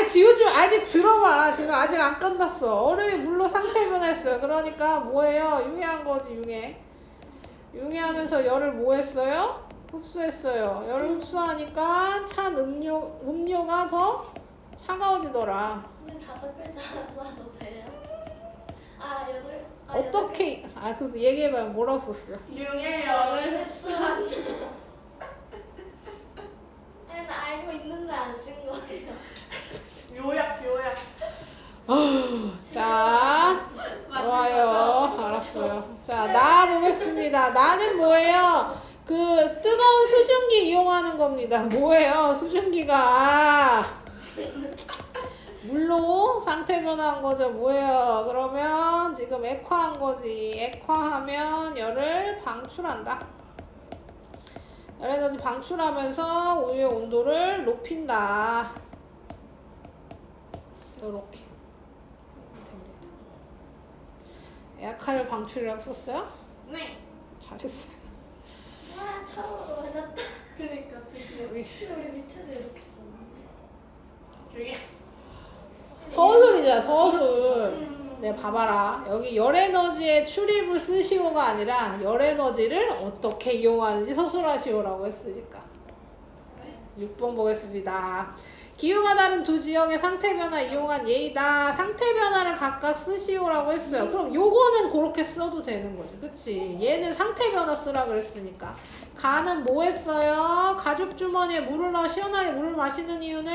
지우지 마. 아직 들어봐. 지금 아직 안 끝났어. 얼음이 물로 상태 변화했어요. 그러니까 뭐예요? 융해한 거지, 융해. 융해하면서 열을 뭐 했어요? 흡수했어요. 열을 흡수하니까 찬 음료가 더 차가워지더라. 근데 5글자 써도 돼요? 어떻게, 그 얘기해봐요. 뭐라고 썼어요? 융의 열을 흡수한다. 나 알고 있는데 안 쓴 거예요. 요약. 자, 좋아요. 알았어요. 자, 나 보겠습니다. 나는 뭐예요? 그 뜨거운 수증기 이용하는 겁니다. 뭐예요? 수증기가 물로 상태 변화한 거죠. 뭐예요? 그러면 지금 액화한 거지. 액화하면 열을 방출한다. 열에너지 방출하면서 우유의 온도를 높인다. 요렇게 됩니다. 약화열 방출이라고 썼어요? 네. 잘했어요. 와, 처음으로 맞았다. 그니까 드디어. 우리 밑에서 이렇게 썼는데. 조용히. 서술이잖아, 서술. 네, 봐봐라. 여기 열에너지의 출입을 쓰시오가 아니라 열에너지를 어떻게 이용하는지 서술하시오라고 했으니까. 6번 보겠습니다. 기후가 다른 두 지역의 상태 변화 이용한 예이다. 상태 변화를 각각 쓰시오라고 했어요. 그럼 요거는 그렇게 써도 되는 거지. 그치? 얘는 상태 변화 쓰라 그랬으니까. 가는 뭐 했어요? 가죽 주머니에 물을 넣어 시원하게 물을 마시는 이유는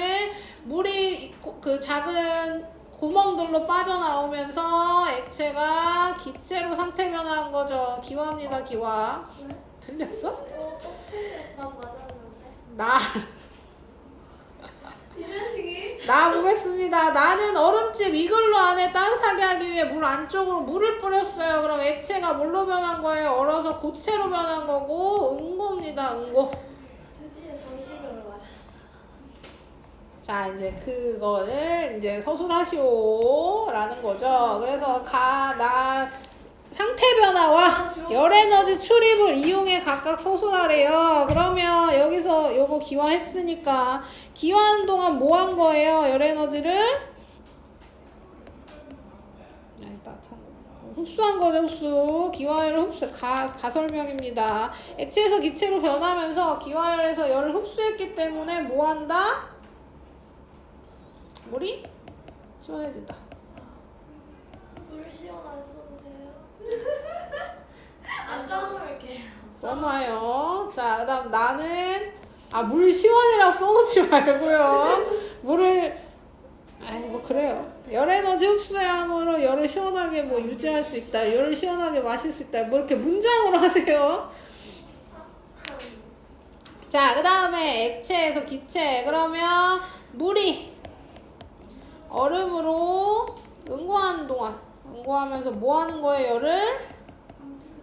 물이 그 작은 구멍들로 빠져나오면서 액체가 기체로 상태 변화한 거죠. 기화입니다, 기화. 틀렸어? 난 맞았는데. 이 자식이? 나 보겠습니다. 나는 얼음집 이글루 안에 따뜻하게 하기 위해 물 안쪽으로 물을 뿌렸어요. 그럼 액체가 뭘로 변한 거예요? 얼어서 고체로 변한 거고 응고입니다, 응고. 드디어 정식으로 맞았어. 자, 이제 그거를 이제 서술하시오라는 거죠. 그래서 상태 변화와 열에너지 출입을 이용해 각각 서술하래요. 그러면 여기서 요거 기화했으니까 기화하는 동안 뭐 한 거예요? 열에너지를 흡수한 거죠, 흡수. 기화열을 흡수, 가설명입니다. 액체에서 기체로 변하면서 기화열에서 열을 흡수했기 때문에 뭐 한다? 물이 시원해진다. 물 시원 안 써도 돼요? 써놓을게요. 써놔요. 자, 그 다음 나는 물 시원이라고 써놓지 말고요. 물을 뭐 그래요. 열에너지 흡수함으로 열을 시원하게 뭐 유지할 수 있다. 열을 시원하게 마실 수 있다. 뭐 이렇게 문장으로 하세요. 자, 그 다음에 액체에서 기체. 그러면 물이 얼음으로 응고하는 동안 응고하면서 뭐 하는 거예요? 열을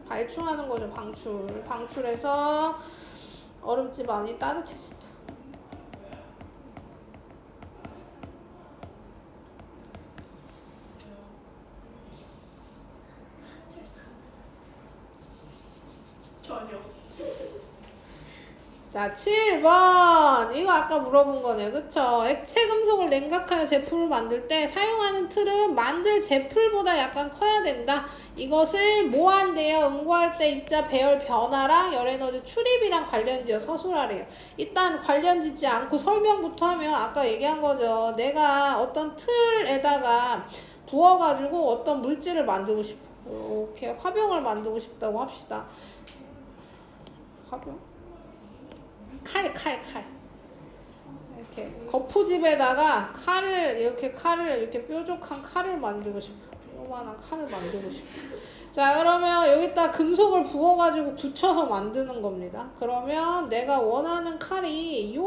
발충하는 거죠. 방출해서 얼음집 안이 따뜻해진다. 전혀. 자, 7번. 이거 아까 물어본 거네. 그쵸? 액체 금속을 냉각하여 제품을 만들 때 사용하는 틀은 만들 제품보다 약간 커야 된다. 이것을 뭐 한대요? 응고할 때 입자 배열 변화랑 열에너지 출입이랑 관련지어 서술하래요. 일단 관련짓지 않고 설명부터 하면 아까 얘기한 거죠. 내가 어떤 틀에다가 부어가지고 어떤 물질을 만들고 싶어. 이렇게 화병을 만들고 싶다고 합시다. 화병? 칼. 이렇게 거푸집에다가 칼을 이렇게 뾰족한 칼을 만들고 싶어. 요만한 칼을 만들고 싶어. 자, 그러면 여기다 금속을 부어가지고 굳혀서 만드는 겁니다. 그러면 내가 원하는 칼이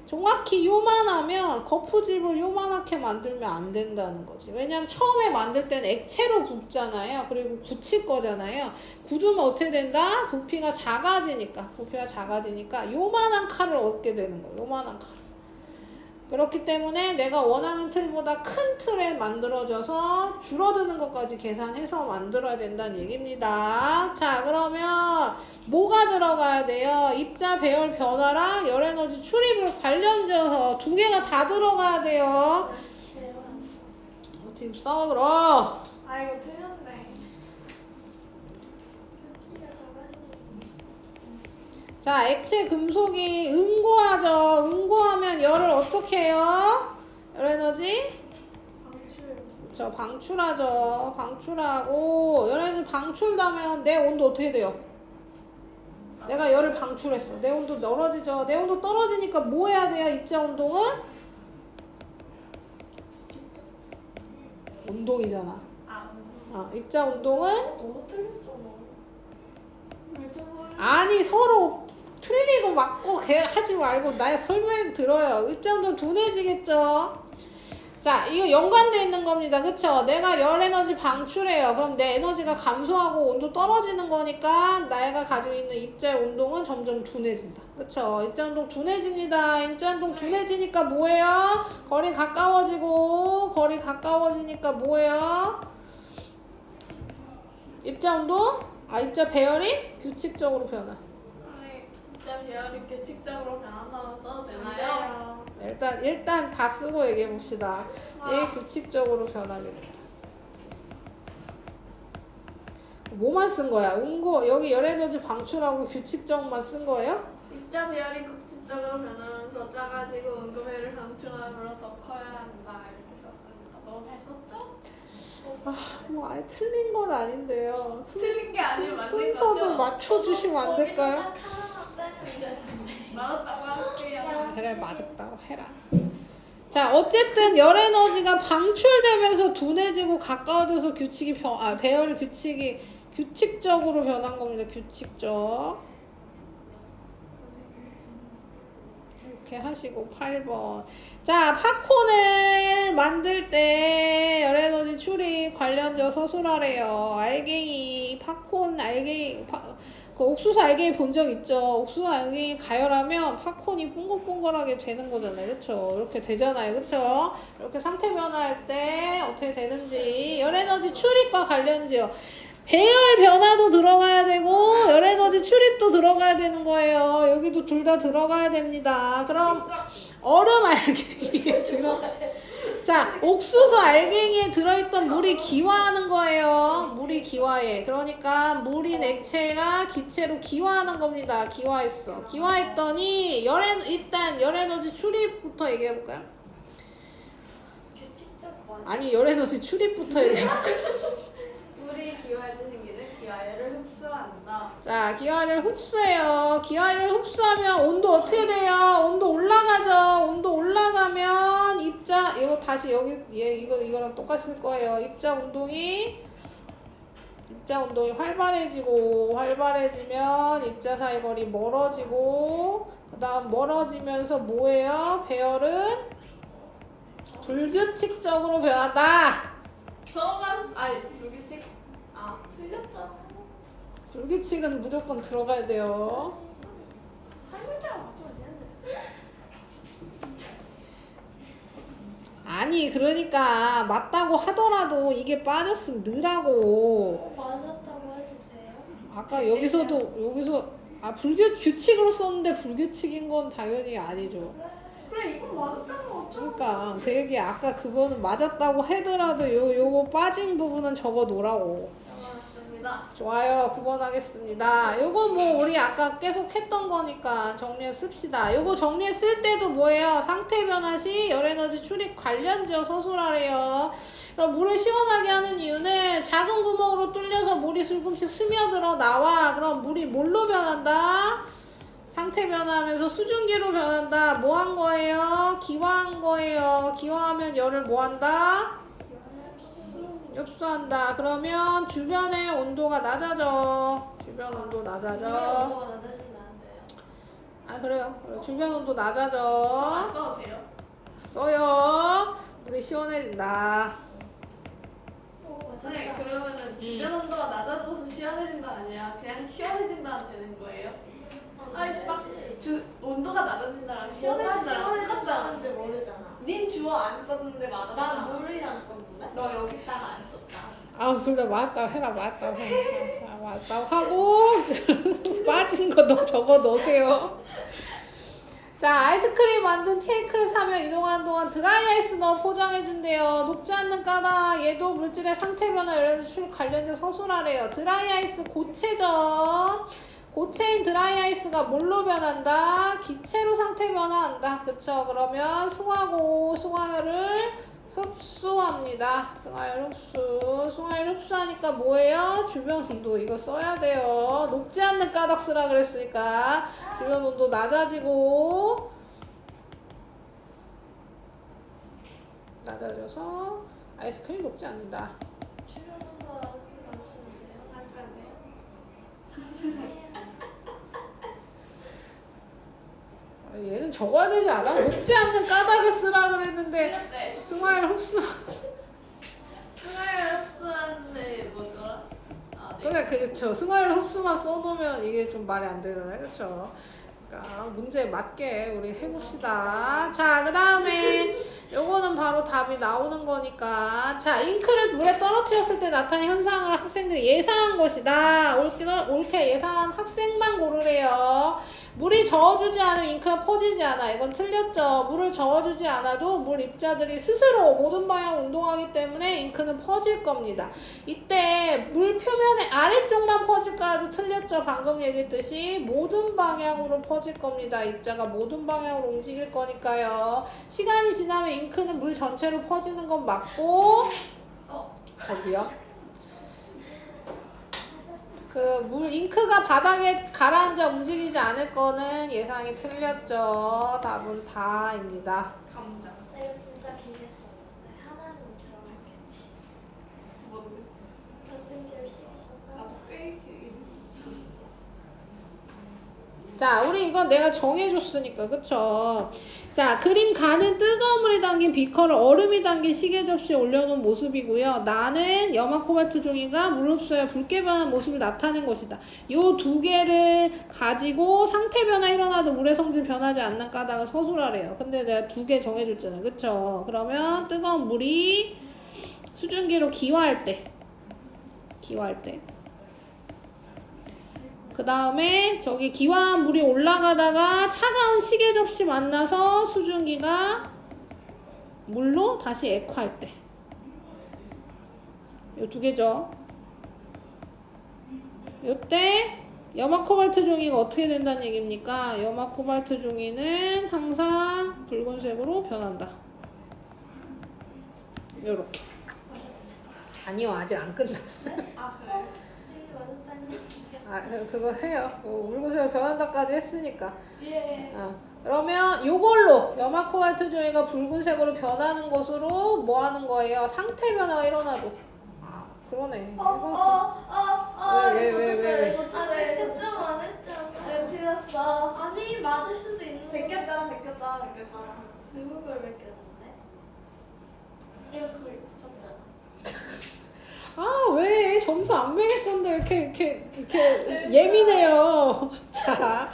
정확히 요만하면 거푸집을 요만하게 만들면 안 된다는 거지. 왜냐면 처음에 만들 때는 액체로 붓잖아요. 그리고 굳힐 거잖아요. 굳으면 어떻게 된다? 부피가 작아지니까 요만한 칼을 얻게 되는 거예요. 요만한 칼. 그렇기 때문에 내가 원하는 틀보다 큰 틀에 만들어져서 줄어드는 것까지 계산해서 만들어야 된다는 얘기입니다. 자, 그러면 뭐가 들어가야 돼요? 입자 배열 변화랑 열에너지 출입을 관련지어서 두 개가 다 들어가야 돼요. 지금 써 그럼. 아 이거 틀렸네. 자, 액체 금속이 응고하죠. 응고하면 열을 어떻게 해요? 열에너지? 그쵸, 방출하죠. 방출하고 열에너지 방출되면 내 온도 어떻게 돼요? 내가 열을 방출했어. 내 온도 떨어지죠. 내 온도 떨어지니까 뭐 해야 돼요? 입자 운동은? 운동이잖아. 입자 운동은? 너무 틀렸잖아. 아니, 서로 틀리고 맞고 하지 말고 나의 설명 들어요. 입자 운동 둔해지겠죠? 자, 이거 연관되어 있는 겁니다. 그쵸? 내가 열 에너지 방출해요. 그럼 내 에너지가 감소하고 온도 떨어지는 거니까 내가 가지고 있는 입자의 운동은 점점 둔해진다. 그쵸? 입자 운동 둔해집니다. 입자 운동 둔해지니까 뭐예요? 거리 가까워지니까 뭐예요? 입자 운동? 입자 배열이 규칙적으로 변화. 아니 진짜 배열이 규칙적으로 변한다고 써도 되나요? 일단 다 쓰고 얘기해 봅시다. 얘 규칙적으로 변하게 된다. 뭐만 쓴 거야? 여기 열에너지 방출하고 규칙적만 쓴 거예요? 입자 배열이 규칙적으로 변하면서 작아지고 응고배를 방출함으로 더 커야 한다 이렇게 썼습니다. 너무 잘 썼죠? 뭐 아예 틀린 건 아닌데요. 틀린 게 아니면 맞는 거죠? 순서도 맞춰주시면 안 될까요? 맞았다고 할게요. 그래, 맞았다고 해라. 자, 어쨌든 열에너지가 방출되면서 둔해지고 가까워져서 배열 규칙이 규칙적으로 변한 겁니다. 규칙적. 이렇게 하시고 8번. 자, 팝콘을 만들 때 열에너지 출입 관련져 서술하래요. 그 옥수수 알갱이 본 적 있죠? 옥수수 알갱이 가열하면 팝콘이 뽕글뽕글하게 되는 거잖아요. 그쵸? 이렇게 되잖아요. 그쵸? 이렇게 상태 변화할 때 어떻게 되는지 열에너지 출입과 관련지요. 배열 변화도 들어가야 되고 열에너지 출입도 들어가야 되는 거예요. 여기도 둘 다 들어가야 됩니다. 그럼 얼음 알갱이에 자, 옥수수 알갱이에 들어있던 물이 기화하는 거예요. 물이 기화해. 그러니까 물인 액체가 기체로 기화하는 겁니다. 기화했어. 기화했더니 일단 열에너지 출입부터 얘기해볼까요? 규칙적 뭐야? 아니, 열에너지 출입부터 얘기해볼까요? 물이 기화할 때 생기는 기화열을 흡수한다. 자, 기화를 흡수해요. 기화를 흡수하면 온도 어떻게 돼요? 온도 올라가죠. 온도 올라가면 이거 다시 이거랑 똑같이 쓸 거예요. 입자 운동이 활발해지면 입자 사이 거리 멀어지고, 그 다음 멀어지면서 뭐예요? 배열은 불규칙적으로 변한다. 불규칙. 틀렸잖아. 불규칙은 무조건 들어가야 돼요. 한 글자가 맞추면 되는데. 아니 그러니까 맞다고 하더라도 이게 빠졌으면 넣으라고. 맞았다고 해주세요. 아까 여기서 규칙으로 썼는데 불규칙인 건 당연히 아니죠. 그래 이건 맞았다고 어쩌고. 그러니까 그 얘기 아까 그거는 맞았다고 하더라도 요거 빠진 부분은 적어 놓으라고. 맞습니다. 좋아요. 9번 하겠습니다. 요거 뭐 우리 아까 계속 했던 거니까 정리해 씁시다. 요거 정리해 쓸 때도 뭐예요? 상태 변화 시 열에너지 출입 관련지어 서술하래요. 그럼 물을 시원하게 하는 이유는 작은 구멍으로 뚫려서 물이 조금씩 스며들어 나와. 그럼 물이 뭘로 변한다? 상태 변화하면서 수증기로 변한다. 뭐 한 거예요? 기화한 거예요. 기화하면 열을 뭐 한다? 흡수한다. 그러면 주변의 온도가 낮아져. 주변 온도 낮아져. 온도가 낮아지면 안 돼요. 아 그래요. 주변 온도 안 낮아져. 써도 돼요? 써요. 물이 시원해진다. 네, 그러면은 주변 온도가 낮아져서 시원해진다 아니야? 그냥 시원해진다 되는 거예요? 아니 온도가 낮아진다랑 시원해진다랑 똑같잖아. 모르잖아. 닌 주어 안 썼는데 맞았잖아. 난 물이랑 썼는데. 너 여기다가 안 썼다. 아우 둘 다 맞았다고 해라. 맞았다고 해. 맞았다고 하고 빠진 거 너 적어 놓으세요. 자, 아이스크림 만든 케이크를 사면 이동하는 동안 드라이 아이스 넣어 포장해준대요. 녹지 않는 까다. 얘도 물질의 상태 변화 열에서 출 관련된 서술하래요. 드라이 아이스 고체죠. 고체인 드라이 아이스가 뭘로 변한다? 기체로 상태 변화한다. 그쵸? 그러면 승화고 승화열을 흡수합니다. 승화열 흡수. 승화열 흡수하니까 뭐예요? 주변 온도 이거 써야 돼요. 녹지 않는 까닭 쓰라 그랬으니까 주변 온도 낮아지고 낮아져서 아이스크림이 녹지 않는다. 주변 온도가 낮아지면 안 쓰면 돼요? 안 쓰면 돼요? 얘는 적어야 되지 않아? 녹지 않는 까닭을 쓰라 그랬는데 네. 승화열 흡수. 승화열 흡수하는데 뭐더라? 아, 네. 그래 그렇죠. 승화열 흡수만 써놓으면 이게 좀 말이 안 되잖아요. 그렇죠? 그러니까 문제에 맞게 우리 해봅시다. 자, 그 다음에 요거는 바로 답이 나오는 거니까. 자, 잉크를 물에 떨어뜨렸을 때 나타나는 현상을 학생들이 예상한 것이다. 옳게 예상한 학생만 고르래요. 물이 저어주지 않으면 잉크가 퍼지지 않아. 이건 틀렸죠. 물을 저어주지 않아도 물 입자들이 스스로 모든 방향 운동하기 때문에 잉크는 퍼질 겁니다. 이때 물 표면의 아래쪽만 퍼질까도 틀렸죠. 방금 얘기했듯이 모든 방향으로 퍼질 겁니다. 입자가 모든 방향으로 움직일 거니까요. 시간이 지나면 잉크는 물 전체로 퍼지는 건 맞고 저기요. 잉크가 바닥에 가라앉아 움직이지 않을 거는 예상이 틀렸죠. 답은 다입니다. 감자. 내가 진짜 길게 썼는데 하나는 들어갔겠지. 뭔데? 나 좀 열심히 썼다. 나도 꽤 길게 있었어. 자, 우리 이건 내가 정해줬으니까, 그쵸? 자, 그림 가는 뜨거운 물에 담긴 비커를 얼음이 담긴 시계 접시에 올려놓은 모습이고요. 나는 염화 코발트 종이가 물 흡수에 붉게 변한 모습을 나타낸 것이다. 요 두 개를 가지고 상태 변화 일어나도 물의 성질 변하지 않는 까닭을 서술하래요. 근데 내가 두 개 정해줬잖아. 그쵸? 그러면 뜨거운 물이 수증기로 기화할 때. 그 다음에 저기 기화한 물이 올라가다가 차가운 시계 접시 만나서 수증기가 물로 다시 액화할 때. 요 두 개죠. 요때 염화 코발트 종이가 어떻게 된다는 얘기입니까? 염화 코발트 종이는 항상 붉은색으로 변한다. 요렇게. 아니요, 아직 안 끝났어요. 아 그래? 되게 맞았다는 얘기가. 그거 해요. 붉은색으로 변한다까지 했으니까. 예. 그러면 요걸로 염화 코발트 종이가 붉은색으로 변하는 것으로 뭐 하는 거예요? 상태 변화가 일어나도. 그러네. 왜? 이거 진짜 채점 안 했잖아. 네, 틀렸어. 아니 맞을 수도 있는데. 베꼈잖아. 누구 걸 베꼈는데? 이거 그거 있었잖아. 왜 점수 안 매길 건데 이렇게 예민해요. 자,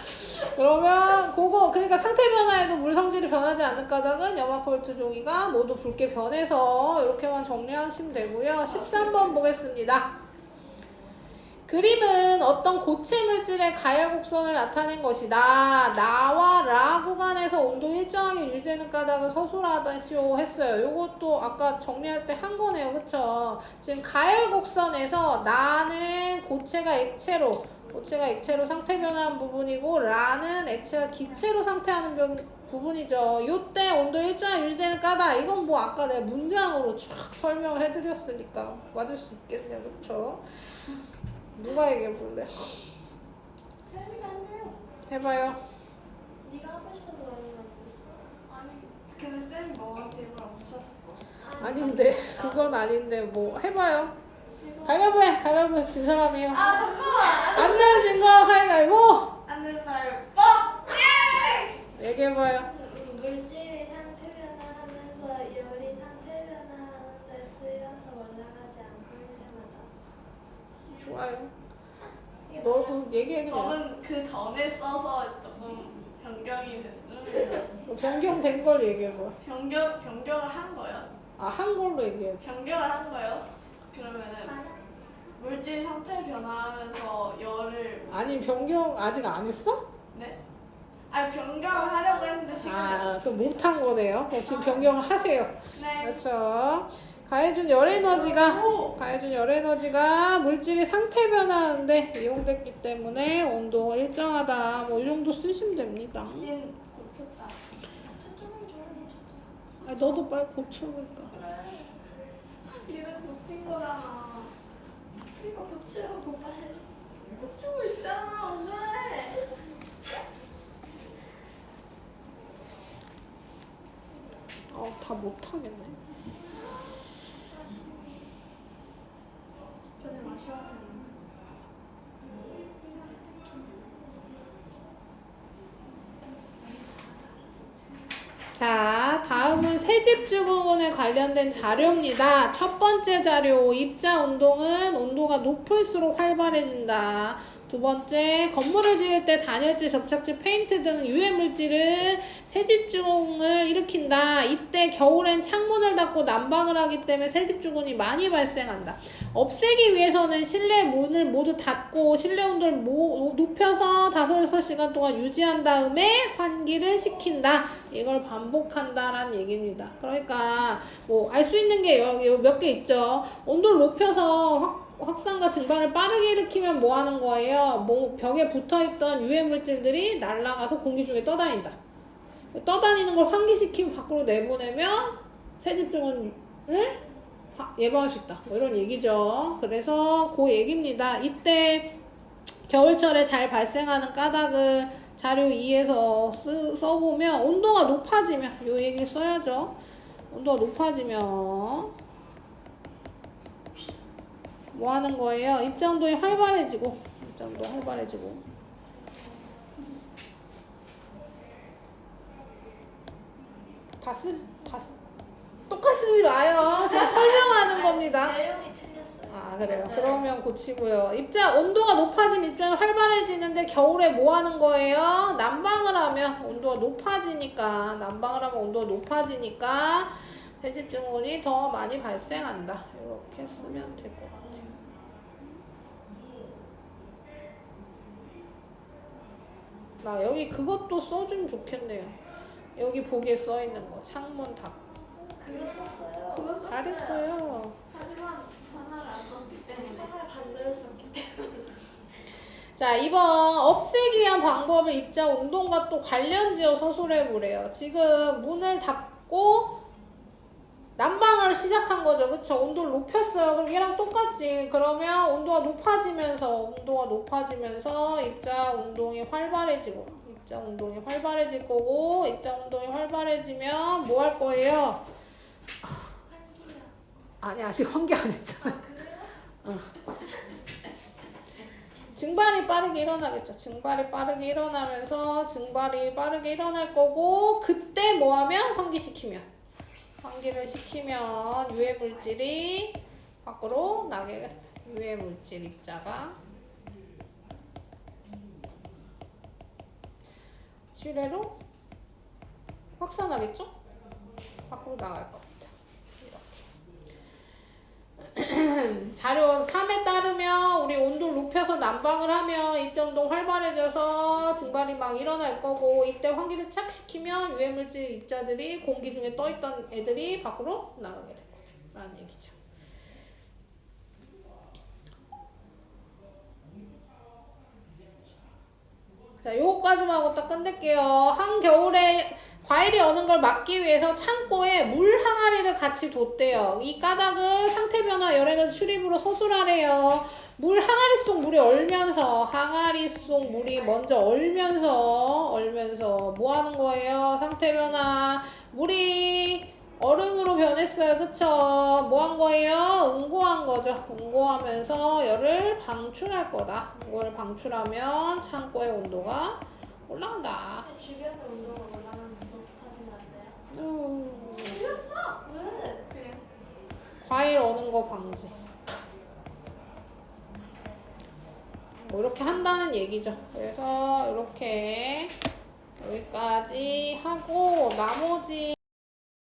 그러면 그러니까 상태 변화에도 물 성질이 변하지 않는 까닭은 염화콜트 종이가 모두 붉게 변해서 이렇게만 정리하시면 되고요. 13번 보겠습니다. 그림은 어떤 고체 물질의 가열 곡선을 나타낸 것이다. 나와 라 구간에서 온도 일정하게 유지되는 까닭은 서술하다시오 했어요. 요것도 아까 정리할 때 한 거네요. 그쵸? 지금 가열 곡선에서 나는 고체가 액체로 상태 변화한 부분이고 라는 액체가 기체로 상태하는 부분이죠. 요때 온도 일정하게 유지되는 까닭. 이건 뭐 아까 내가 문장으로 쫙 설명을 해드렸으니까 맞을 수 있겠네요. 그쵸? 누가 얘기해 볼래요? 세미가 안 돼요. 해봐요. 네가 하고 싶어서 그러는 거 아니었어? 아니 근데 쌤이 뭐한테 물어보셨어. 아닌데 그건 아닌데 뭐 해봐요. 가위바위보 진 사람이에요. 아 잠깐만. 안 내면 진 거 가위바위보. 안 된다요. 뻑! 예! 얘기해봐요. 물질이 상태 변화하면서 열이 상태 변화하는 데 쓰여서 올라가지 않고 일정하다. 좋아요. 너도 얘기해 그냥. 저는 그 전에 써서 조금 변경이 됐어요. 뭐 변경된 걸 얘기해봐. 변경을 한 거요. 한 걸로 얘기해. 변경을 한 거요. 그러면은 맞아. 물질 상태 변화하면서 열을 아니 변경 아직 안 했어? 네? 아니 변경을 하려고 했는데 시간이 그럼 없었어요. 못한 거네요. 지금 변경을 하세요. 네. 그렇죠. 가해준 열 에너지가 물질이 상태 변화하는데 이용됐기 때문에 온도 일정하다. 뭐 이 정도 쓰시면 됩니다. 닌 고쳤다. 초점을 좋아해. 너도 빨리 고쳐볼까. 그래. 니는 고친 거잖아. 이거 고치라고 빨리. 고치고 있잖아 오늘. 다 못하겠네. 저녁 마셔야 되나? 자, 다음은 세집주근에 관련된 자료입니다. 첫 번째 자료, 입자 운동은 온도가 높을수록 활발해진다. 두 번째, 건물을 지을 때 단열재, 접착제, 페인트 등 유해 물질은 세집주근을 일으킨다. 이때 겨울엔 창문을 닫고 난방을 하기 때문에 세집주근이 많이 발생한다. 없애기 위해서는 실내 문을 모두 닫고 실내 온도를 높여서 5-6시간 동안 유지한 다음에 환기를 시킨다. 이걸 반복한다라는 얘기입니다. 그러니까 뭐 알 수 있는 게 몇 개 있죠. 온도를 높여서 확산과 증발을 빠르게 일으키면 뭐 하는 거예요? 벽에 붙어있던 유해 물질들이 날아가서 공기 중에 떠다닌다. 떠다니는 걸 환기시키고 밖으로 내보내면 세집주근을 예방할 수 있다. 뭐 이런 얘기죠. 그래서 그 얘기입니다. 이때 겨울철에 잘 발생하는 까닭을 자료 2에서 써보면 온도가 높아지면 요 얘기 써야죠. 온도가 높아지면 뭐 하는 거예요? 입자운동이 활발해지고 똑같이 쓰지 마요. 제가 설명하는 겁니다. 내용이 틀렸어요. 그래요. 맞아요. 그러면 고치고요. 온도가 높아지면 입자가 활발해지는데 겨울에 뭐 하는 거예요? 난방을 하면 온도가 높아지니까 세집주근이 더 많이 발생한다. 이렇게 쓰면 될 것 같아요. 여기 그것도 써주면 좋겠네요. 여기 보기에 써있는 거 창문 닫고. 그거 썼어요. 그거 썼어요. 잘했어요. 하지만 하나를 안 썼기 때문에. 하나를 반대로 썼기 때문에. 자, 이번 없애기 위한 방법을 입자 운동과 또 관련지어 서술해 보래요. 지금 문을 닫고 난방을 시작한 거죠. 그쵸? 온도를 높였어요. 그럼 얘랑 똑같지. 그러면 온도가 높아지면서 입자 운동이 활발해질 거고, 입자 운동이 활발해지면 뭐 할 거예요? 환기야. 아니, 아직 환기 안 했잖아. 그래요? 증발이 빠르게 일어나겠죠. 증발이 빠르게 일어날 거고, 그때 뭐 하면? 환기를 시키면 유해 물질이 밖으로 나게 유해 물질 입자가 실외로 확산하겠죠? 밖으로 나갈 겁니다. 이렇게. 자료 3에 따르면 우리 온도를 높여서 난방을 하면 입자운동 활발해져서 증발이 막 일어날 거고 이때 환기를 착시키면 유해물질 입자들이 공기 중에 떠있던 애들이 밖으로 나가게 될 거라는 얘기죠. 자, 요거까지만 하고 딱 끝낼게요. 한겨울에 과일이 어는 걸 막기 위해서 창고에 물 항아리를 같이 뒀대요. 이 까닭은 상태 변화 열에는 출입으로 서술하래요. 물 항아리 속 물이 얼면서 항아리 속 물이 먼저 얼면서 뭐 하는 거예요? 상태 변화 물이 얼음으로 변했어요. 그쵸? 뭐 한 거예요? 응고한 거죠. 응고하면서 열을 방출할 거다. 이거를 방출하면 창고의 온도가 올라간다. 주변의 온도가 올라가면 높아지면 안 돼요? 틀렸어. 왜? 그냥. 과일 어는 거 방지. 뭐 이렇게 한다는 얘기죠. 그래서 이렇게 여기까지 하고 나머지